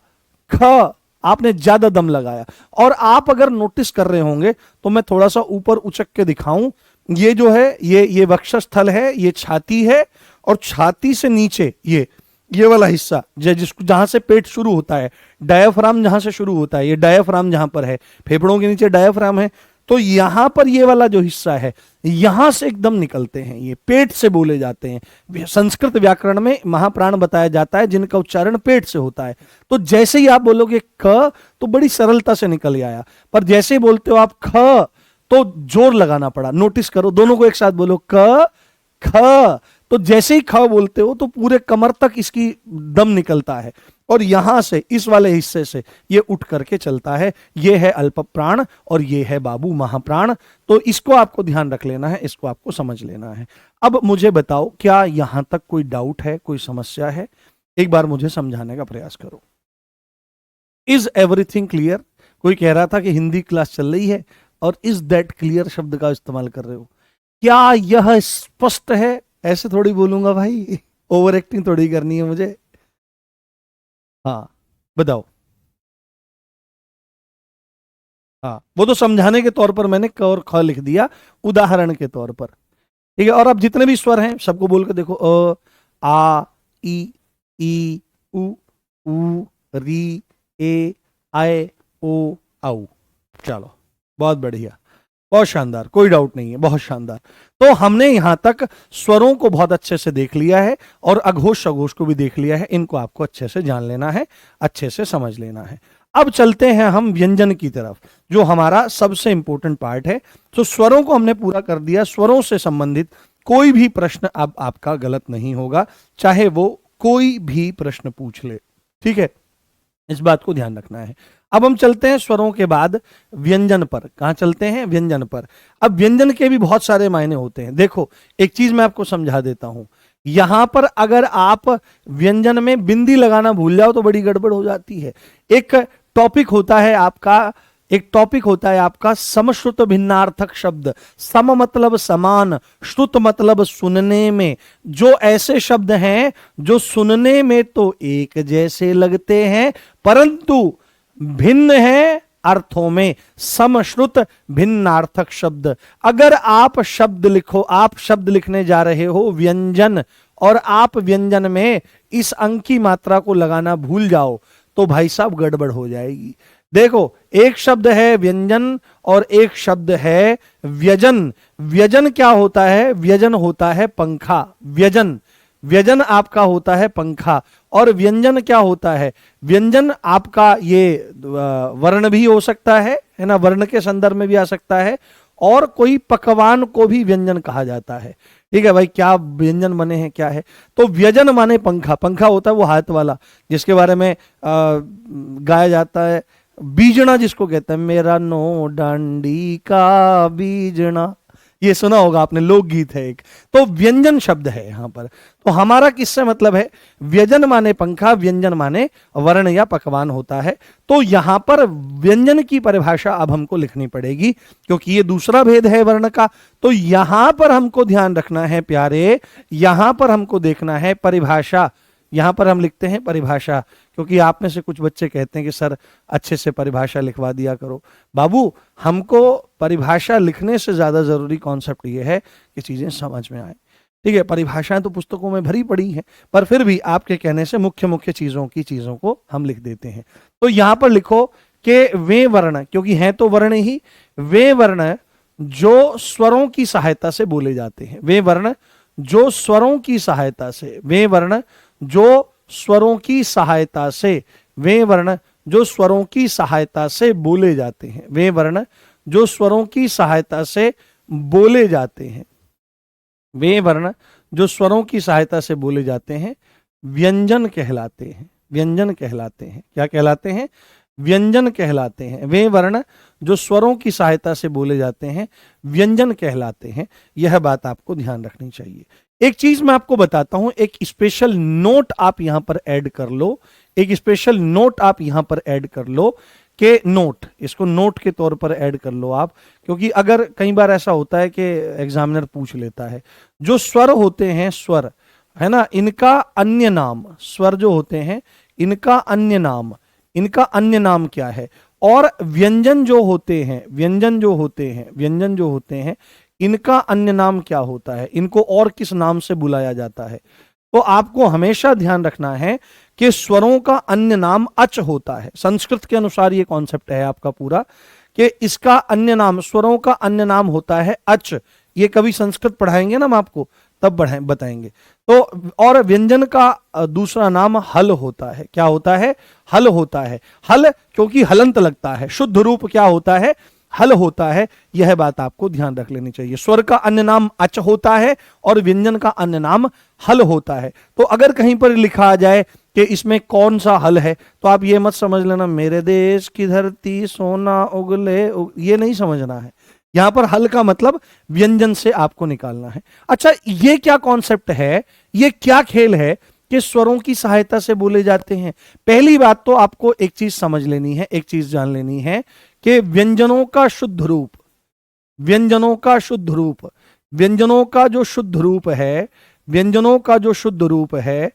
ख, आपने ज्यादा दम लगाया। और आप अगर नोटिस कर रहे होंगे तो मैं थोड़ा सा ऊपर उचक के दिखाऊं, ये जो है ये वक्षस्थल है, ये छाती है, और छाती से नीचे ये वाला हिस्सा जिसको, जहां से पेट शुरू होता है, डायाफ्राम जहां से शुरू होता है, ये डायाफ्राम जहां पर है, फेफड़ों के नीचे डायाफ्राम है, तो यहां पर ये वाला जो हिस्सा है, यहां से एकदम निकलते हैं, ये पेट से बोले जाते हैं। संस्कृत व्याकरण में महाप्राण बताया जाता है जिनका उच्चारण पेट से होता है। तो जैसे ही आप बोलोगे ख तो बड़ी सरलता से निकल आया, पर जैसे ही बोलते हो आप ख तो जोर लगाना पड़ा। नोटिस करो, दोनों को एक साथ बोलो क ख, तो जैसे ही ख बोलते हो तो पूरे कमर तक इसकी दम निकलता है, और यहां से इस वाले हिस्से से ये उठ करके चलता है। ये है अल्प प्राण और ये है बाबू महाप्राण। तो इसको आपको ध्यान रख लेना है, इसको आपको समझ लेना है। अब मुझे बताओ, क्या यहां तक कोई डाउट है, कोई समस्या है? एक बार मुझे समझाने का प्रयास करो। Is everything clear? कोई कह रहा था कि हिंदी क्लास चल रही है, और इज दैट क्लियर शब्द का इस्तेमाल कर रहे हो। क्या यह स्पष्ट है? ऐसे थोड़ी बोलूंगा भाई, ओवर एक्टिंग थोड़ी करनी है मुझे। हाँ बताओ। हाँ, वो तो समझाने के तौर पर मैंने क और ख लिख दिया, उदाहरण के तौर पर। ठीक है, और अब जितने भी स्वर हैं सबको बोल के देखो। आ, ई, उ, री, ए, आए, ओ, औ। चलो, बहुत बढ़िया, बहुत शानदार, कोई डाउट नहीं है, बहुत शानदार। तो हमने यहां तक स्वरों को बहुत अच्छे से देख लिया है और अघोष अघोष को भी देख लिया है। इनको आपको अच्छे से जान लेना है, अच्छे से समझ लेना है। अब चलते हैं हम व्यंजन की तरफ, जो हमारा सबसे इंपॉर्टेंट पार्ट है। तो स्वरों को हमने पूरा कर दिया। स्वरों से संबंधित कोई भी प्रश्न अब आपका गलत नहीं होगा, चाहे वो कोई भी प्रश्न पूछ ले। ठीक है, इस बात को ध्यान रखना है। अब हम चलते हैं स्वरों के बाद व्यंजन पर। कहां चलते हैं? व्यंजन पर। अब व्यंजन के भी बहुत सारे मायने होते हैं। देखो, एक चीज मैं आपको समझा देता हूं। यहां पर अगर आप व्यंजन में बिंदी लगाना भूल जाओ तो बड़ी गड़बड़ हो जाती है। एक टॉपिक होता है आपका समश्रुत भिन्नार्थक शब्द। सम मतलब समान, श्रुत मतलब सुनने में। जो ऐसे शब्द हैं जो सुनने में तो एक जैसे लगते हैं परंतु भिन्न है अर्थों में। समश्रुत भिन्नार्थक शब्द। अगर आप शब्द लिखने जा रहे हो व्यंजन, और आप व्यंजन में इस अंक की मात्रा को लगाना भूल जाओ तो भाई साहब गड़बड़ हो जाएगी। देखो, एक शब्द है व्यंजन और एक शब्द है व्यजन। व्यजन क्या होता है? व्यजन होता है पंखा। व्यजन आपका होता है पंखा। और व्यंजन क्या होता है? व्यंजन आपका ये वर्ण भी हो सकता है ना, वर्ण के संदर्भ में भी आ सकता है। और कोई पकवान को भी व्यंजन कहा जाता है। ठीक है भाई, क्या व्यंजन बने हैं, क्या है? तो व्यजन माने पंखा। पंखा होता है वो हाथ वाला, जिसके बारे में गाया जाता है। बीजना जिसको कहते हैं, मेरा नो डांडी का बीजना, ये सुना होगा आपने, लोकगीत है एक। तो व्यंजन शब्द है यहां पर। तो हमारा किससे मतलब है? व्यजन माने पंखा, व्यंजन माने वर्ण या पकवान होता है। तो यहां पर व्यंजन की परिभाषा अब हमको लिखनी पड़ेगी, क्योंकि ये दूसरा भेद है वर्ण का। तो यहां पर हमको ध्यान रखना है प्यारे, यहां पर हमको देखना है परिभाषा। यहां पर हम लिखते हैं परिभाषा, क्योंकि आप में से कुछ बच्चे कहते हैं कि सर अच्छे से परिभाषा लिखवा दिया करो। बाबू, हमको परिभाषा लिखने से ज्यादा जरूरी कॉन्सेप्ट ये है कि चीजें समझ में आए। ठीक है, परिभाषाएं तो पुस्तकों में भरी पड़ी हैं, पर फिर भी आपके कहने से मुख्य मुख्य चीजों को हम लिख देते हैं। तो यहां पर लिखो कि वे वर्ण, क्योंकि हैं तो वर्ण ही, वे वर्ण जो स्वरों की सहायता से बोले जाते हैं। वे वर्ण जो स्वरों की सहायता से, वे वर्ण जो स्वरों की सहायता से, वे वर्ण जो स्वरों की सहायता से बोले जाते हैं। वे वर्ण जो स्वरों की सहायता से बोले जाते हैं। वे वर्ण जो स्वरों की सहायता से बोले जाते हैं व्यंजन कहलाते हैं। व्यंजन कहलाते हैं। क्या कहलाते हैं? व्यंजन कहलाते हैं। वे वर्ण जो स्वरों की सहायता से बोले जाते हैं व्यंजन कहलाते हैं। यह बात आपको ध्यान रखनी चाहिए। एक चीज मैं आपको बताता हूं, एक स्पेशल नोट आप यहां पर ऐड कर लो। एक स्पेशल नोट आप यहां पर ऐड कर लो कि नोट, इसको नोट के तौर पर ऐड कर लो आप, क्योंकि अगर कई बार ऐसा होता है कि एग्जामिनर पूछ लेता है, जो स्वर होते हैं, स्वर है ना, इनका अन्य नाम, स्वर जो होते हैं इनका अन्य नाम, इनका अन्य नाम क्या है? और व्यंजन जो होते हैं, व्यंजन जो होते हैं इनका अन्य नाम क्या होता है? इनको और किस नाम से बुलाया जाता है? तो आपको हमेशा ध्यान रखना है कि स्वरों का अन्य नाम अच होता है। संस्कृत के अनुसार ये कॉन्सेप्ट है आपका पूरा, कि इसका अन्य नाम, स्वरों का अन्य नाम होता है अच। ये कभी संस्कृत पढ़ाएंगे ना हम आपको, तब बताएंगे। तो और व्यंजन का दूसरा नाम हल होता है। क्या होता है? हल होता है। हल क्योंकि हलंत लगता है, शुद्ध रूप क्या होता है? हल होता है। यह बात आपको ध्यान रख लेनी चाहिए। स्वर का अन्य नाम अच होता है और व्यंजन का अन्य नाम हल होता है। तो अगर कहीं पर लिखा आ जाए कि इसमें कौन सा हल है, तो आप ये मत समझ लेना मेरे देश की धरती सोना उगले ये नहीं समझना है। यहां पर हल का मतलब व्यंजन से आपको निकालना है। अच्छा, ये क्या कॉन्सेप्ट है, ये क्या खेल है कि स्वरों की सहायता से बोले जाते हैं? पहली बात तो आपको एक चीज समझ लेनी है, एक चीज जान लेनी है कि व्यंजनों का शुद्ध रूप, व्यंजनों का शुद्ध रूप, व्यंजनों का जो शुद्ध रूप है, व्यंजनों का जो शुद्ध रूप है,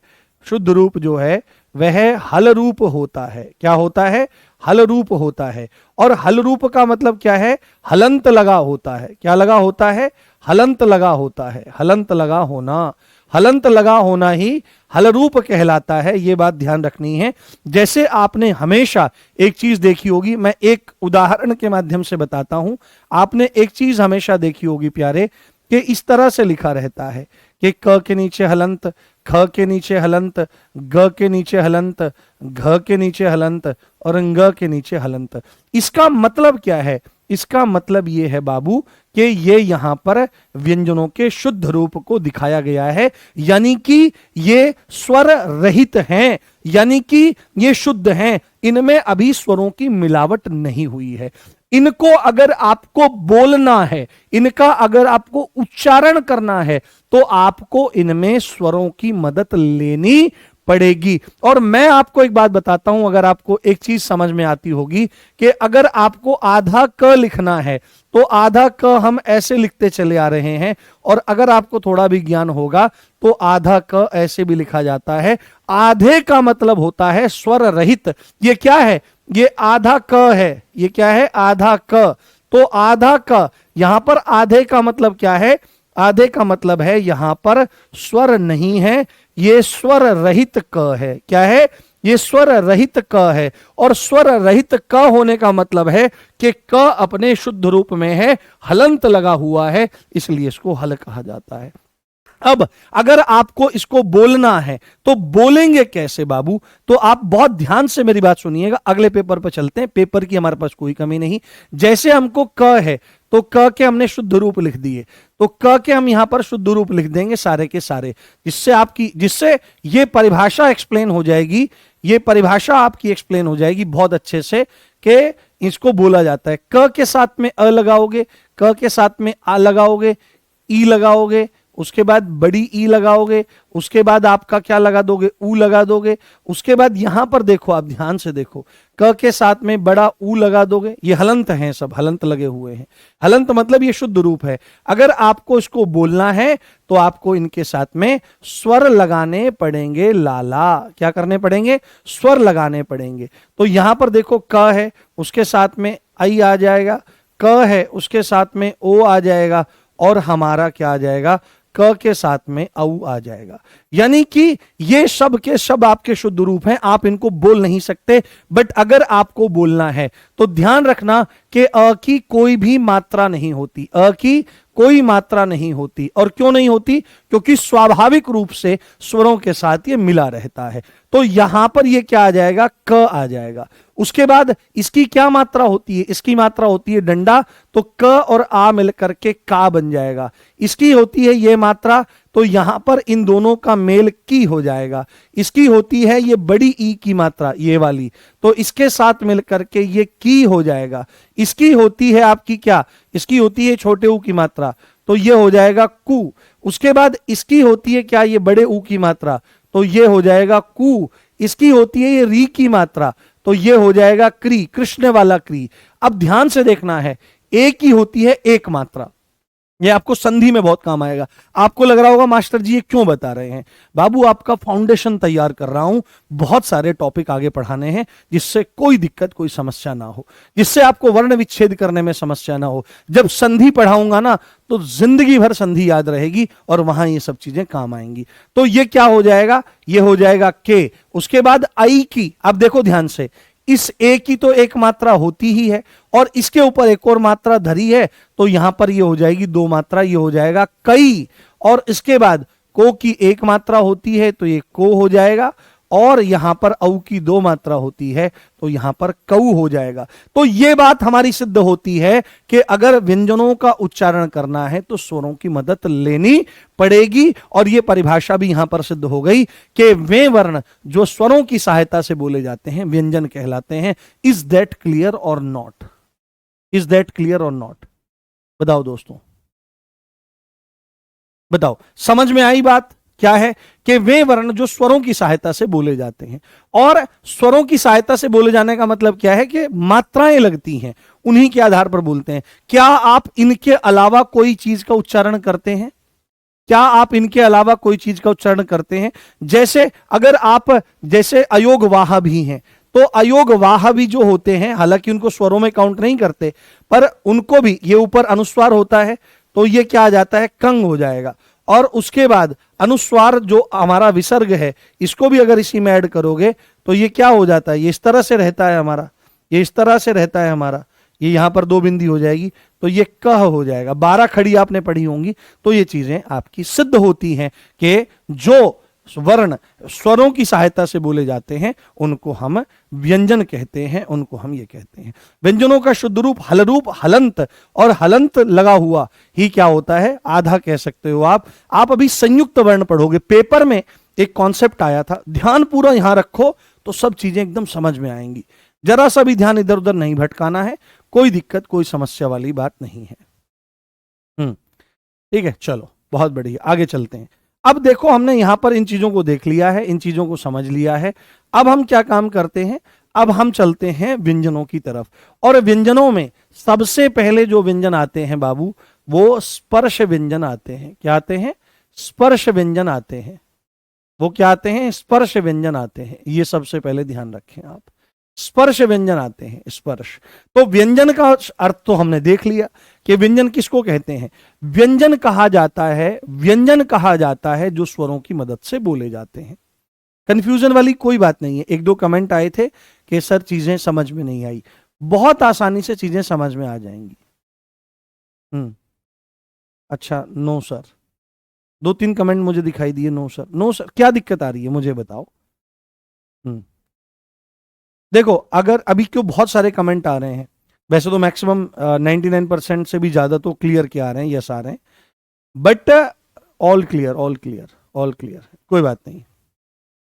शुद्ध रूप जो है वह हल रूप होता है। क्या होता है? हल रूप होता है। और हल रूप का मतलब क्या है? हलंत लगा होता है। क्या लगा होता है? हलंत लगा होता है। हलंत लगा होना, हलंत लगा होना ही हल रूप कहलाता है। ये बात ध्यान रखनी है। जैसे आपने हमेशा एक चीज देखी होगी, मैं एक उदाहरण के माध्यम से बताता हूं। आपने एक चीज हमेशा देखी होगी प्यारे, कि इस तरह से लिखा रहता है कि क के नीचे हलंत, ख के नीचे हलंत, ग के नीचे हलंत, घ के नीचे हलंत और ग के नीचे हलंत। इसका मतलब क्या है? इसका मतलब ये है बाबू कि ये यहां पर व्यंजनों के शुद्ध रूप को दिखाया गया है, यानी कि ये स्वर रहित हैं, यानी कि ये शुद्ध हैं, इनमें अभी स्वरों की मिलावट नहीं हुई है। इनको अगर आपको बोलना है, इनका अगर आपको उच्चारण करना है, तो आपको इनमें स्वरों की मदद लेनी पड़ेगी। और मैं आपको एक बात बताता हूं, अगर आपको एक चीज समझ में आती होगी कि अगर आपको आधा क लिखना है तो आधा क हम ऐसे लिखते चले आ रहे हैं, और अगर आपको थोड़ा भी ज्ञान होगा तो आधा क ऐसे भी लिखा जाता है। आधे का मतलब होता है स्वर रहित। ये क्या है? ये आधा क है। ये क्या है? आधा क। तो आधा क, यहां पर आधे का मतलब क्या है? आधे का मतलब है यहां पर स्वर नहीं है, ये स्वर रहित क है। क्या है? ये स्वर रहित क है। और स्वर रहित क होने का मतलब है कि क अपने शुद्ध रूप में है, हलंत लगा हुआ है, इसलिए इसको हल कहा जाता है। अब अगर आपको इसको बोलना है तो बोलेंगे कैसे बाबू? तो आप बहुत ध्यान से मेरी बात सुनिएगा। अगले पेपर पर चलते हैं, पेपर की हमारे पास कोई कमी नहीं। जैसे हमको क है तो क के हमने शुद्ध रूप लिख दिए, तो क के हम यहां पर शुद्ध रूप लिख देंगे सारे के सारे, जिससे ये परिभाषा एक्सप्लेन हो जाएगी। ये परिभाषा आपकी एक्सप्लेन हो जाएगी बहुत अच्छे से कि इसको बोला जाता है। क के साथ में अ लगाओगे, क के साथ में आ लगाओगे, ई लगाओगे, उसके बाद बड़ी ई लगाओगे, उसके बाद आपका क्या लगा दोगे? ऊ लगा दोगे। उसके बाद यहां पर देखो, आप ध्यान से देखो, क के साथ में बड़ा ऊ लगा दोगे। ये हलंत हैं, सब हलंत लगे हुए हैं। हलंत मतलब ये शुद्ध रूप है। अगर आपको इसको बोलना है तो आपको इनके साथ में स्वर लगाने पड़ेंगे। लाला, क्या करने पड़ेंगे? स्वर लगाने पड़ेंगे। तो यहां पर देखो, क है उसके साथ में आई आ जाएगा, क है उसके साथ में ओ आ जाएगा, और हमारा क्या आ जाएगा? क के साथ में औ आ जाएगा। यानी कि ये सब के सब आपके शुद्ध रूप हैं, आप इनको बोल नहीं सकते। बट अगर आपको बोलना है तो ध्यान रखना कि अ की कोई भी मात्रा नहीं होती। अ की कोई मात्रा नहीं होती। और क्यों नहीं होती? क्योंकि स्वाभाविक रूप से स्वरों के साथ ये मिला रहता है। तो यहां पर ये क्या आ जाएगा? क आ जाएगा। उसके बाद इसकी क्या मात्रा होती है? इसकी मात्रा होती है डंडा, तो क और आ मिलकर के का बन जाएगा। इसकी होती है ये मात्रा, तो यहां पर इन दोनों का मेल की हो जाएगा। इसकी होती है ये बड़ी ई की मात्रा, ये वाली, तो इसके साथ मिलकर के ये की हो जाएगा। इसकी होती है आपकी क्या? इसकी होती है छोटे ऊ की मात्रा, तो ये हो जाएगा कु। उसके बाद इसकी होती है क्या? ये बड़े ऊ की मात्रा, तो ये हो जाएगा कु। इसकी होती है ये री की मात्रा, तो ये हो जाएगा क्री, कृष्ण वाला क्री। अब ध्यान से देखना है, ए की होती है एक मात्रा, ये आपको संधि में बहुत काम आएगा। आपको लग रहा होगा मास्टर जी ये क्यों बता रहे हैं? बाबू आपका फाउंडेशन तैयार कर रहा हूं, बहुत सारे टॉपिक आगे पढ़ाने हैं, जिससे कोई दिक्कत कोई समस्या ना हो, जिससे आपको वर्ण विच्छेद करने में समस्या ना हो। जब संधि पढ़ाऊंगा ना तो जिंदगी भर संधि याद रहेगी और वहां ये सब चीजें काम आएंगी। तो ये क्या हो जाएगा? ये हो जाएगा के। उसके बाद आई की, अब देखो ध्यान से, इस ए की तो एक मात्रा होती ही है और इसके ऊपर एक और मात्रा धरी है, तो यहां पर ये हो जाएगी दो मात्रा, ये हो जाएगा कई। और इसके बाद को की एक मात्रा होती है तो ये को हो जाएगा, और यहां पर औ की दो मात्रा होती है तो यहां पर कऊ हो जाएगा। तो ये बात हमारी सिद्ध होती है कि अगर व्यंजनों का उच्चारण करना है तो स्वरों की मदद लेनी पड़ेगी। और यह परिभाषा भी यहां पर सिद्ध हो गई कि वे वर्ण जो स्वरों की सहायता से बोले जाते हैं व्यंजन कहलाते हैं। इज दैट क्लियर और नॉट? इज दैट क्लियर और नॉट? बताओ दोस्तों, बताओ, समझ में आई बात? क्या है कि वे वर्ण जो स्वरों की सहायता से बोले जाते हैं, और स्वरों की सहायता से बोले जाने का मतलब क्या है कि मात्राएं लगती हैं, उन्हीं के आधार पर बोलते हैं। क्या आप इनके अलावा कोई चीज का उच्चारण करते हैं? क्या आप इनके अलावा कोई चीज का उच्चारण करते हैं? जैसे अगर आप जैसे अयोग वाह भी हैं, तो अयोग वाह भी जो होते हैं, हालांकि उनको स्वरों में काउंट नहीं करते, पर उनको भी ये ऊपर अनुस्वार होता है, तो ये क्या आ जाता है, कंग हो जाएगा। और उसके बाद अनुस्वार जो हमारा विसर्ग है, इसको भी अगर इसी में ऐड करोगे तो ये क्या हो जाता है, ये इस तरह से रहता है हमारा, ये इस तरह से रहता है हमारा, ये यहां पर दो बिंदी हो जाएगी, तो ये कह हो जाएगा। 12 खड़ी आपने पढ़ी होंगी, तो ये चीजें आपकी सिद्ध होती हैं कि जो वर्ण स्वरों की सहायता से बोले जाते हैं उनको हम व्यंजन कहते हैं, उनको हम ये कहते हैं। व्यंजनों का शुद्ध रूप हल रूप हलंत, और हलंत लगा हुआ ही क्या होता है, आधा कह सकते हो आप। अभी संयुक्त वर्ण पढ़ोगे, पेपर में एक कॉन्सेप्ट आया था, ध्यान पूरा यहां रखो तो सब चीजें एकदम समझ में आएंगी। जरा सा भी ध्यान इधर उधर नहीं भटकाना है, कोई दिक्कत कोई समस्या वाली बात नहीं है। ठीक है, चलो बहुत बढ़िया, आगे चलते हैं। अब देखो, हमने यहां पर इन चीजों को देख लिया है, इन चीजों को समझ लिया है। अब हम क्या काम करते हैं, अब हम चलते हैं व्यंजनों की तरफ। और व्यंजनों में सबसे पहले जो व्यंजन आते हैं बाबू, वो स्पर्श व्यंजन आते हैं। क्या आते हैं, स्पर्श व्यंजन आते हैं। वो क्या आते हैं, स्पर्श व्यंजन आते हैं। ये सबसे पहले ध्यान रखें आप, स्पर्श व्यंजन आते हैं, स्पर्श। तो व्यंजन का अर्थ तो हमने देख लिया कि व्यंजन किसको कहते हैं। व्यंजन कहा जाता है, व्यंजन कहा जाता है जो स्वरों की मदद से बोले जाते हैं। कंफ्यूजन वाली कोई बात नहीं है। एक दो कमेंट आए थे कि सर चीजें समझ में नहीं आई, बहुत आसानी से चीजें समझ में आ जाएंगी। अच्छा, नो सर, 2-3 कमेंट मुझे दिखाई दिए, नो सर, नो सर। क्या दिक्कत आ रही है मुझे बताओ। देखो, अगर अभी क्यों बहुत सारे कमेंट आ रहे हैं, वैसे तो मैक्सिमम 99% से भी ज्यादा तो क्लियर के आ रहे हैं, यस आ रहे हैं, but all clear, all clear, all clear, कोई बात नहीं।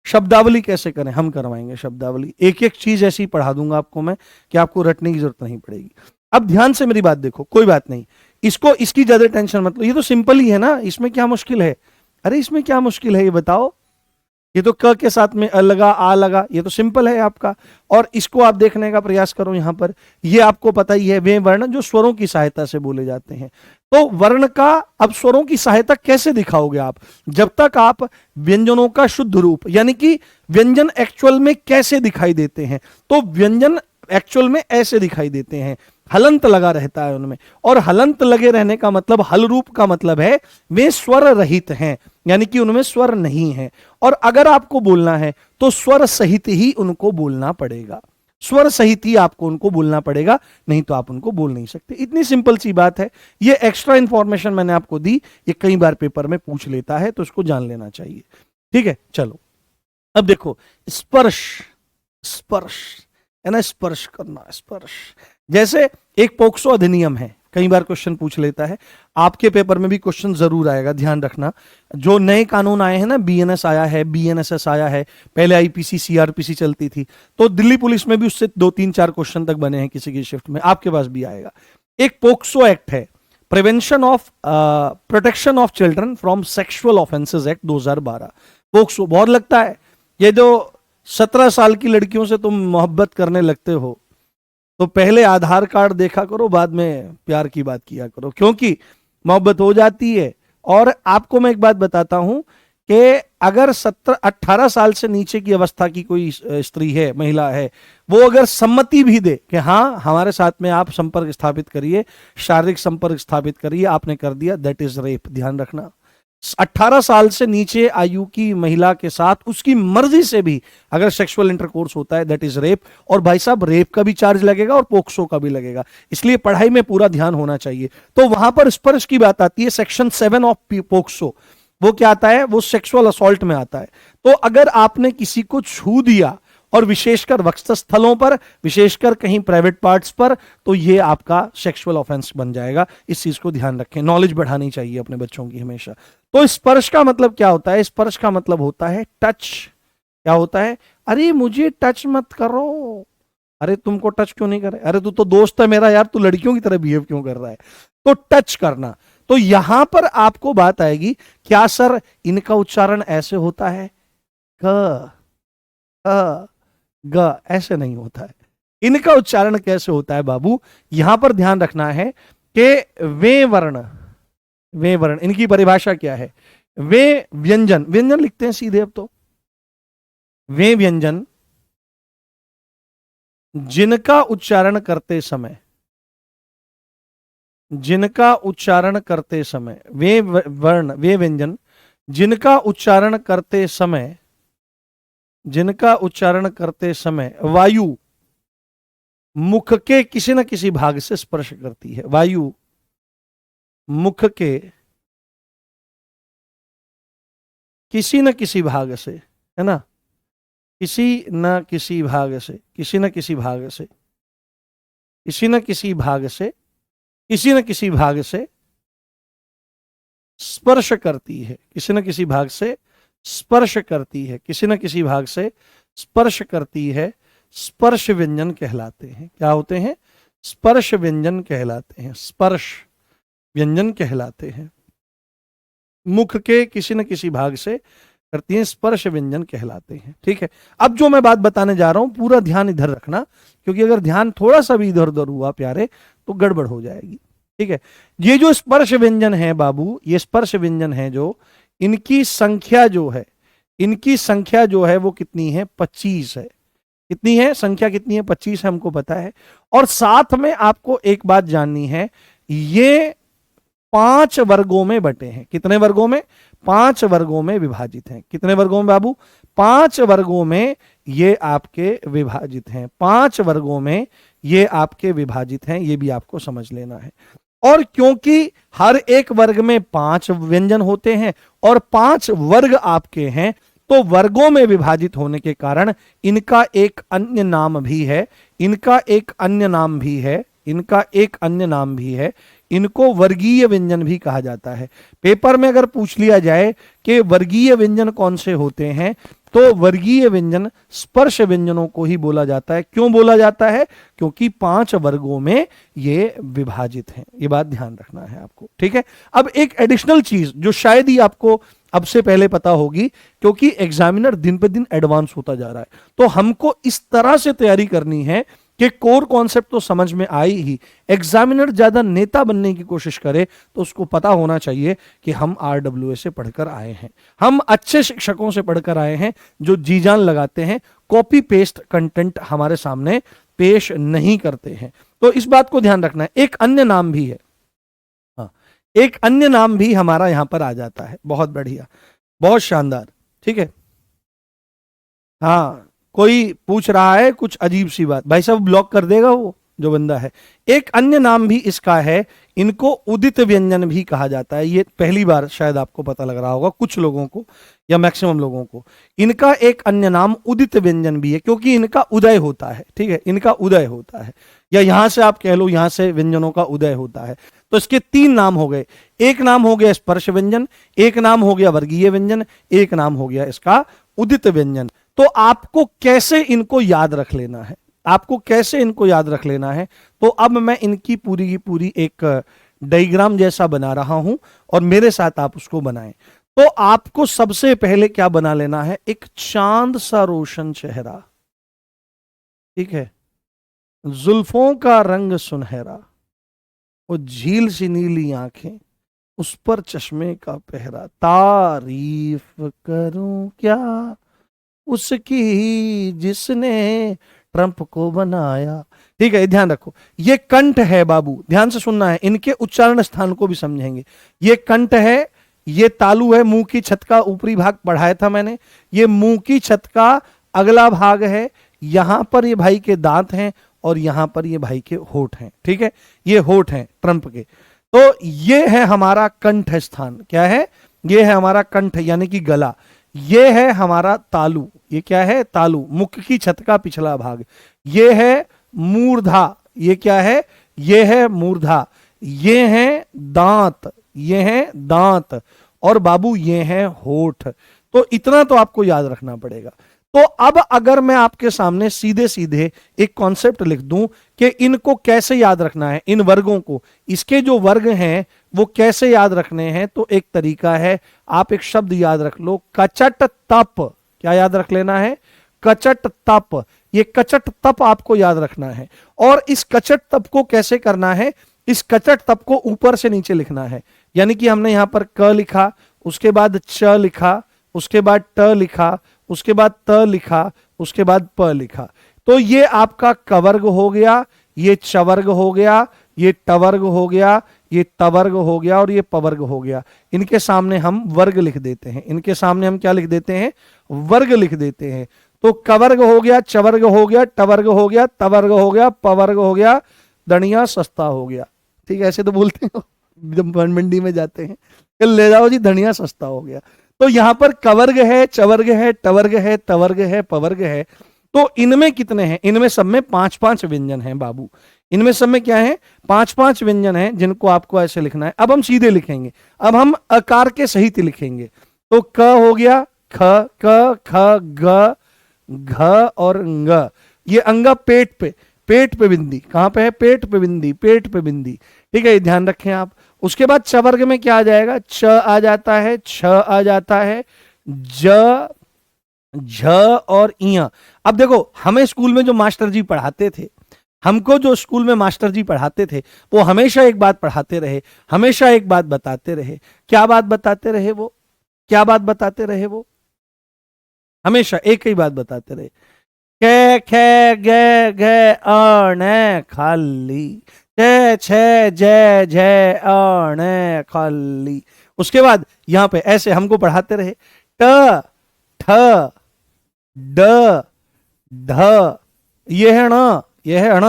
शब्दावली कैसे करें, हम करवाएंगे शब्दावली, एक एक चीज ऐसी पढ़ा दूंगा आपको मैं कि आपको रटने की जरूरत नहीं पड़ेगी। अब ध्यान से मेरी बात देखो, कोई बात नहीं, इसको इसकी ज्यादा टेंशन मत लो, ये तो सिंपल ही है ना, इसमें क्या मुश्किल है। अरे इसमें क्या मुश्किल है ये बताओ, ये तो क के साथ में अ लगा, आ लगा, ये तो सिंपल है आपका। और इसको आप देखने का प्रयास करो, यहां पर ये आपको पता ही है, वे वर्ण जो स्वरों की सहायता से बोले जाते हैं। तो वर्ण का अब स्वरों की सहायता कैसे दिखाओगे आप, जब तक आप व्यंजनों का शुद्ध रूप, यानी कि व्यंजन एक्चुअल में कैसे दिखाई देते हैं, तो व्यंजन एक्चुअल में ऐसे दिखाई देते हैं, हलंत लगा रहता है उनमें। और हलंत लगे रहने का मतलब, हल रूप का मतलब है वे स्वर रहित हैं, यानी कि उनमें स्वर नहीं है। और अगर आपको बोलना है तो स्वर सहित ही उनको बोलना पड़ेगा, स्वर सहित ही आपको उनको बोलना पड़ेगा, नहीं तो आप उनको बोल नहीं सकते। इतनी सिंपल सी बात है। ये एक्स्ट्रा इंफॉर्मेशन मैंने आपको दी, ये कई बार पेपर में पूछ लेता है, तो इसको जान लेना चाहिए। ठीक है, चलो अब देखो, स्पर्श, स्पर्श है ना, स्पर्श करना, स्पर्श। जैसे एक पोक्सो अधिनियम है, कई बार क्वेश्चन पूछ लेता है, आपके पेपर में भी क्वेश्चन जरूर आएगा, ध्यान रखना। जो नए कानून आए हैं ना, बीएनएस आया है, बीएनएसएस आया है, पहले आईपीसी सीआरपीसी चलती थी, तो दिल्ली पुलिस में भी उससे 2-3-4 क्वेश्चन तक बने हैं किसी की शिफ्ट में, आपके पास भी आएगा। एक पोक्सो एक्ट है, prevention of protection of children from sexual offences act 2012। POCSO बहुत लगता है, ये जो 17 साल की लड़कियों से तुम मोहब्बत करने लगते हो, तो पहले आधार कार्ड देखा करो, बाद में प्यार की बात किया करो, क्योंकि मोहब्बत हो जाती है। और आपको मैं एक बात बताता हूं कि अगर 17-18 साल से नीचे की अवस्था की कोई स्त्री है, महिला है, वो अगर सम्मति भी दे कि हाँ हमारे साथ में आप संपर्क स्थापित करिए, शारीरिक संपर्क स्थापित करिए, आपने कर दिया, दैट इज रेप। ध्यान रखना, 18 साल से नीचे आयु की महिला के साथ उसकी मर्जी से भी अगर सेक्सुअल इंटरकोर्स होता है, दैट इज रेप। और भाई साहब, रेप का भी चार्ज लगेगा और पोक्सो का भी लगेगा, इसलिए पढ़ाई में पूरा ध्यान होना चाहिए। तो वहां पर स्पर्श की बात आती है, सेक्शन 7 ऑफ पोक्सो, वो क्या आता है, वो सेक्सुअल असॉल्ट में आता है। तो अगर आपने किसी को छू दिया, और विशेषकर वक्षस्थलों पर, विशेषकर कहीं प्राइवेट पार्ट्स पर, तो ये आपका सेक्सुअल ऑफेंस बन जाएगा। इस चीज को ध्यान रखें, नॉलेज बढ़ानी चाहिए अपने बच्चों की हमेशा। तो स्पर्श का मतलब क्या होता है, स्पर्श का मतलब होता है टच। क्या होता है, अरे मुझे टच मत करो, अरे तुमको टच क्यों नहीं करे, अरे तू तो दोस्त है मेरा यार, तू लड़कियों की तरह बिहेव क्यों कर रहा है। तो टच करना। तो यहां पर आपको बात आएगी, क्या सर इनका उच्चारण ऐसे होता है, ग ग, ऐसे नहीं होता है। इनका उच्चारण कैसे होता है बाबू, यहां पर ध्यान रखना है कि वे वर्ण, वे वर्ण इनकी परिभाषा क्या है। वे व्यंजन, व्यंजन लिखते हैं सीधे अब तो, वे व्यंजन जिनका उच्चारण करते समय, जिनका उच्चारण करते समय, वे वर्ण, वे व्यंजन जिनका उच्चारण करते समय, जिनका उच्चारण करते समय वायु मुख के किसी न किसी भाग से स्पर्श करती है। वायु मुख के किसी न किसी भाग से, है ना, किसी न किसी भाग से, किसी न किसी भाग से, किसी न किसी भाग से, किसी न किसी भाग से स्पर्श करती है, किसी न किसी भाग से स्पर्श करती है, किसी न किसी भाग से स्पर्श करती है, स्पर्श व्यंजन कहलाते हैं। क्या होते हैं? स्पर्श व्यंजन कहलाते हैं, स्पर्श व्यंजन कहलाते हैं। मुख के किसी न किसी भाग से करती हैं, स्पर्श व्यंजन कहलाते हैं। ठीक है, अब जो मैं बात बताने जा रहा हूं पूरा ध्यान इधर रखना, क्योंकि अगर ध्यान थोड़ा सा भी इधर उधर हुआ प्यारे तो गड़बड़ हो जाएगी। ठीक है, ये जो स्पर्श व्यंजन है बाबू, ये स्पर्श व्यंजन है जो, इनकी संख्या जो है, इनकी संख्या जो है वो कितनी है? 25 है। कितनी है संख्या? कितनी है? 25 है, हमको पता है। और साथ में आपको एक बात जाननी है, ये 5 वर्गों में बटे हैं। कितने वर्गों में? 5 वर्गों में विभाजित हैं। कितने वर्गों में बाबू? 5 वर्गों में ये आपके विभाजित हैं। 5 वर्गों में ये आपके विभाजित हैं, ये भी आपको समझ लेना है। और क्योंकि हर एक वर्ग में 5 व्यंजन होते हैं और 5 वर्ग आपके हैं, तो वर्गों में विभाजित होने के कारण इनका एक अन्य नाम भी है, इनका एक अन्य नाम भी है, इनका एक अन्य नाम भी है, इनको वर्गीय व्यंजन भी कहा जाता है। पेपर में अगर पूछ लिया जाए कि वर्गीय व्यंजन कौन से होते हैं, तो वर्गीय व्यंजन स्पर्श व्यंजनों को ही बोला जाता है। क्यों बोला जाता है? क्योंकि 5 वर्गों में ये विभाजित हैं। ये बात ध्यान रखना है आपको। ठीक है, अब एक एडिशनल चीज जो शायद ही आपको अब से पहले पता होगी, क्योंकि एग्जामिनर दिन पे दिन एडवांस होता जा रहा है, तो हमको इस तरह से तैयारी करनी है कि कोर कॉन्सेप्ट तो समझ में आई ही, एग्जामिनर ज्यादा नेता बनने की कोशिश करे तो उसको पता होना चाहिए कि हम RWA से पढ़कर आए हैं, हम अच्छे शिक्षकों से पढ़कर आए हैं जो जी जान लगाते हैं, कॉपी पेस्ट कंटेंट हमारे सामने पेश नहीं करते हैं। तो इस बात को ध्यान रखना है। एक अन्य नाम भी है, हाँ, एक अन्य नाम भी हमारा यहां पर आ जाता है। बहुत बढ़िया, बहुत शानदार। ठीक है, हाँ, कोई पूछ रहा है कुछ अजीब सी बात, भाई साहब ब्लॉक कर देगा वो जो बंदा है। एक अन्य नाम भी इसका है, इनको उदित व्यंजन भी कहा जाता है। ये पहली बार शायद आपको पता लग रहा होगा कुछ लोगों को या मैक्सिमम लोगों को। इनका एक अन्य नाम उदित व्यंजन भी है, क्योंकि इनका उदय होता है। ठीक है, इनका उदय होता है, या यहां से आप कह लो यहां से व्यंजनों का उदय होता है। तो इसके 3 नाम हो गए। एक नाम हो गया स्पर्श व्यंजन, एक नाम हो गया वर्गीय व्यंजन, एक नाम हो गया इसका उदित व्यंजन। तो आपको कैसे इनको याद रख लेना है, आपको कैसे इनको याद रख लेना है, तो अब मैं इनकी पूरी की पूरी एक डायग्राम जैसा बना रहा हूं और मेरे साथ आप उसको बनाएं। तो आपको सबसे पहले क्या बना लेना है? एक चांद सा रोशन चेहरा, ठीक है, जुल्फों का रंग सुनहरा, वो झील सी नीली आंखें, उस पर चश्मे का पहरा, तारीफ करूं क्या उसकी जिसने ट्रंप को बनाया। ठीक है, ध्यान रखो, ये कंठ है बाबू, ध्यान से सुनना है, इनके उच्चारण स्थान को भी समझेंगे। ये कंठ है, ये तालु है, मुंह की छत का ऊपरी भाग पढ़ाया था मैंने, ये मुंह की छत का अगला भाग है, यहां पर ये भाई के दांत हैं और यहां पर ये भाई के होठ हैं। ठीक है, ये होठ हैं ट्रंप के। तो ये है हमारा कंठ स्थान। क्या है? ये है हमारा कंठ यानी कि गला। ये है हमारा तालु, ये क्या है? तालु, मुख की छत का पिछला भाग। ये है मूर्धा, ये क्या है? ये है मूर्धा। ये है दांत, ये है दांत, और बाबू ये है होठ। तो इतना तो आपको याद रखना पड़ेगा। तो अब अगर मैं आपके सामने सीधे सीधे एक कॉन्सेप्ट लिख दूं कि इनको कैसे याद रखना है, इन वर्गों को, इसके जो वर्ग हैं वो कैसे याद रखने हैं, तो एक तरीका है, आप एक शब्द याद रख लो, कचट तप। क्या याद रख लेना है? कचट तप। ये कचट तप आपको याद रखना है। और इस कचट तप को कैसे करना है, इस कचट तप को ऊपर से नीचे लिखना है। यानी कि हमने यहां पर क लिखा, उसके बाद च लिखा, उसके बाद ट लिखा, उसके बाद त लिखा, उसके बाद प लिखा। तो ये आपका कवर्ग हो गया, ये चवर्ग हो गया, ये टवर्ग हो गया, ये तवर्ग हो गया और ये पवर्ग हो गया। इनके सामने हम वर्ग लिख देते हैं, इनके सामने हम क्या लिख देते हैं, वर्ग लिख देते हैं। तो कवर्ग हो गया, चवर्ग हो गया, टवर्ग हो गया, तवर्ग हो गया, पवर्ग हो गया, दणिया सस्ता हो गया। ठीक है, ऐसे तो बोलते हैं जब मंडी में जाते हैं, कल ले जाओ जी धनिया सस्ता हो गया। तो यहां पर कवर्ग है, चवर्ग है, टवर्ग है, तवर्ग है, पवर्ग है। तो इनमें कितने हैं, इनमें सब में 5-5 व्यंजन हैं बाबू। इनमें सब में क्या है, 5-5 व्यंजन हैं जिनको आपको ऐसे लिखना है। अब हम सीधे लिखेंगे, अब हम आकार के सहित लिखेंगे। तो क हो गया, ख, क, ख, ग, घ और ङ। ये अंगा पेट पे बिंदी, कहां पे है, पेट पे बिंदी, पेट पे बिंदी। ठीक है, ये ध्यान रखें आप। उसके बाद चवर्ग में क्या आ जाएगा, च आ जाता है, छ आ जाता है, ज, झ और इया। अब देखो, हमें स्कूल में जो मास्टर जी पढ़ाते थे, हमको जो स्कूल में मास्टर जी पढ़ाते थे, वो हमेशा एक बात पढ़ाते रहे, हमेशा एक बात बताते रहे। क्या बात बताते रहे वो, क्या बात बताते रहे वो, हमेशा एक ही बात बताते रहे, कै खे गे घे अण खाली, चे छे जय जय अण खाली। उसके बाद यहां पे ऐसे हमको पढ़ाते रहे, ट ठ ड ढ, ये है ण, ये है अण।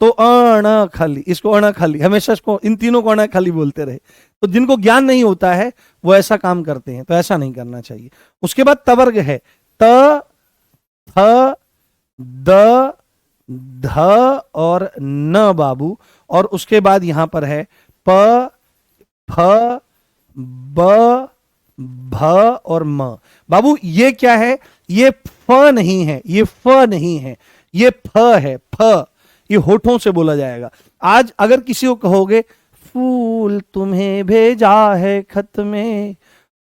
तो अण खाली, इसको अण खाली, हमेशा इसको, इन तीनों को अण खाली बोलते रहे। तो जिनको ज्ञान नहीं होता है वो ऐसा काम करते हैं, तो ऐसा नहीं करना चाहिए। उसके बाद तवर्ग है, त, थ, द, ध और न बाबू। और उसके बाद यहां पर है प, फ, ब, भ और म। बाबू ये क्या है, ये फ नहीं है, ये फ नहीं है, ये फ है, फ। ये होठों से बोला जाएगा। आज अगर किसी को कहोगे फूल तुम्हें भेजा है खत में,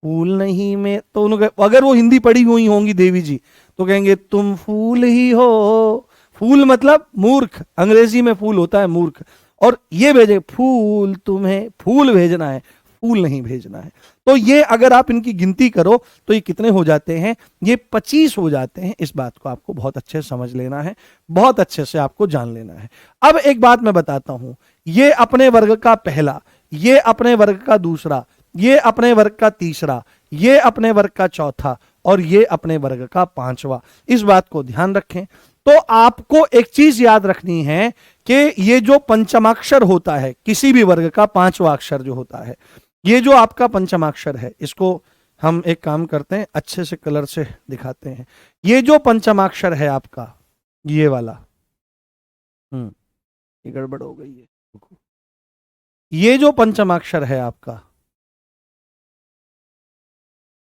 फूल नहीं में, तो उन्होंने, अगर वो हिंदी पढ़ी हुई होंगी देवी जी, तो कहेंगे तुम फूल ही हो। फूल मतलब मूर्ख, अंग्रेजी में फूल होता है मूर्ख। और ये भेजे फूल, तुम्हें फूल भेजना है, फूल नहीं भेजना है। तो ये अगर आप इनकी गिनती करो तो ये कितने हो जाते हैं, ये 25 हो जाते हैं। इस बात को आपको बहुत अच्छे से समझ लेना है, बहुत अच्छे से आपको जान लेना है। अब एक बात मैं बताता हूं, ये अपने वर्ग का पहला, ये अपने वर्ग का दूसरा, ये अपने वर्ग का तीसरा, ये अपने वर्ग का चौथा और ये अपने वर्ग का पांचवा। इस बात को ध्यान रखें। तो आपको एक चीज याद रखनी है कि ये जो पंचमाक्षर होता है, किसी भी वर्ग का पांचवा अक्षर जो होता है, ये जो आपका पंचमाक्षर है, इसको हम एक काम करते हैं, अच्छे से कलर से दिखाते हैं। ये जो पंचमाक्षर है आपका, ये वाला, ये गड़बड़ हो गई है। ये जो पंचमाक्षर है आपका,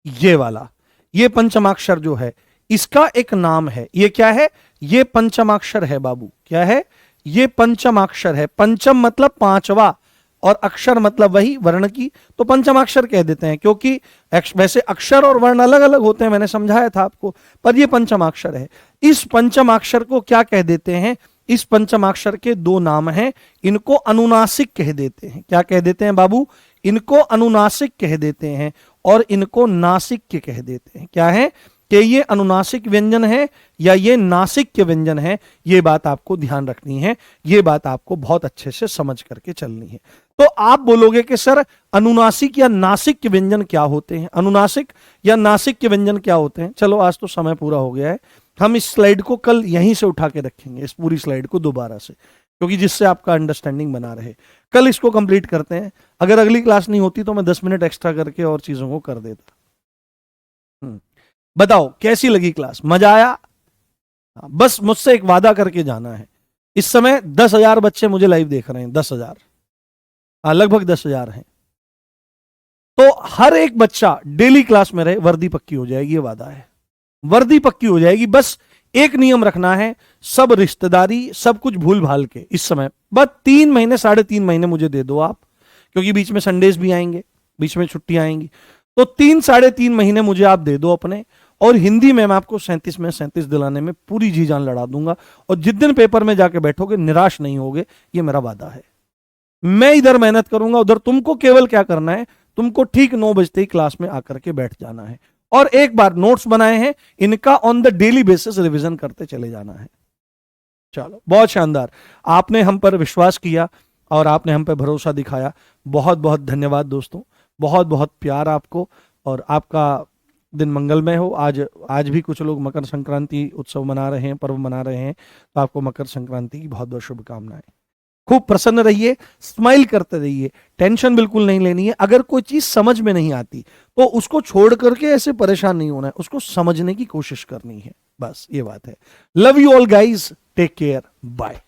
ये वाला, ये पंचमाक्षर जो है, इसका एक नाम है। ये क्या है, ये पंचमाक्षर है बाबू। क्या है, ये पंचमाक्षर है। पंचम मतलब पांचवा और अक्षर मतलब वही वर्ण की, तो पंचमाक्षर कह देते हैं। क्योंकि वैसे अक्षर और वर्ण अलग अलग होते हैं, मैंने समझाया था आपको, पर ये पंचमाक्षर है। इस पंचमाक्षर को क्या कह देते हैं, इस पंचमाक्षर के दो नाम हैं, इनको अनुनासिक कह देते हैं। क्या कह देते हैं बाबू, इनको अनुनासिक कह देते हैं और इनको नासिक कह देते हैं। क्या है कि ये अनुनासिक व्यंजन है या ये नासिक व्यंजन है, ये बात आपको ध्यान रखनी है, ये बात आपको बहुत अच्छे से समझ करके चलनी है। तो आप बोलोगे कि सर अनुनासिक या नासिक व्यंजन क्या होते हैं, अनुनासिक या नासिक व्यंजन क्या होते हैं। चलो आज तो समय पूरा हो गया है, हम इस स्लाइड को कल यहीं से उठा के रखेंगे, इस पूरी स्लाइड को दोबारा से, क्योंकि जिससे आपका अंडरस्टैंडिंग बना रहे। कल इसको कंप्लीट करते हैं। अगर अगली क्लास नहीं होती तो मैं 10 मिनट एक्स्ट्रा करके और चीजों को कर देता। बताओ कैसी लगी क्लास, मजा आया। बस मुझसे एक वादा करके जाना है। इस समय 10,000 बच्चे मुझे लाइव देख रहे हैं, 10,000, लगभग 10,000 हैं। तो हर एक बच्चा डेली क्लास में रहे, वर्दी पक्की हो जाएगी, ये वादा है, वर्दी पक्की हो जाएगी। बस एक नियम रखना है, सब रिश्तेदारी सब कुछ भूल भाल के इस समय बस 3 महीने 3.5 महीने मुझे दे दो आप, क्योंकि बीच में संडेज भी आएंगे, बीच में छुट्टियां आएंगी। तो 3 3.5 महीने मुझे आप दे दो अपने, और हिंदी में मैं आपको 37 में 37 दिलाने में पूरी जी जान लड़ा दूंगा, और जिस दिन पेपर में जाके बैठोगे निराश नहीं होगे, ये मेरा वादा है। मैं इधर मेहनत करूंगा, उधर तुमको केवल क्या करना है, तुमको ठीक 9 बजते ही क्लास में आकर के बैठ जाना है, और एक बार नोट्स बनाए हैं इनका on the daily basis revision करते चले जाना है। चलो, बहुत शानदार, आपने हम पर विश्वास किया और आपने हम पर भरोसा दिखाया। बहुत बहुत धन्यवाद दोस्तों, बहुत बहुत प्यार आपको, और आपका दिन मंगलमय हो। आज भी कुछ लोग मकर संक्रांति उत्सव मना रहे हैं, पर्व मना रहे हैं, तो आपको मकर संक्रांति की बहुत बहुत शुभकामनाएं। खूब प्रसन्न रहिए, स्माइल करते रहिए, टेंशन बिल्कुल नहीं लेनी है। अगर कोई चीज समझ में नहीं आती तो उसको छोड़ करके ऐसे परेशान नहीं होना है, उसको समझने की कोशिश करनी है, बस ये बात है। Love you all guys, take care, bye.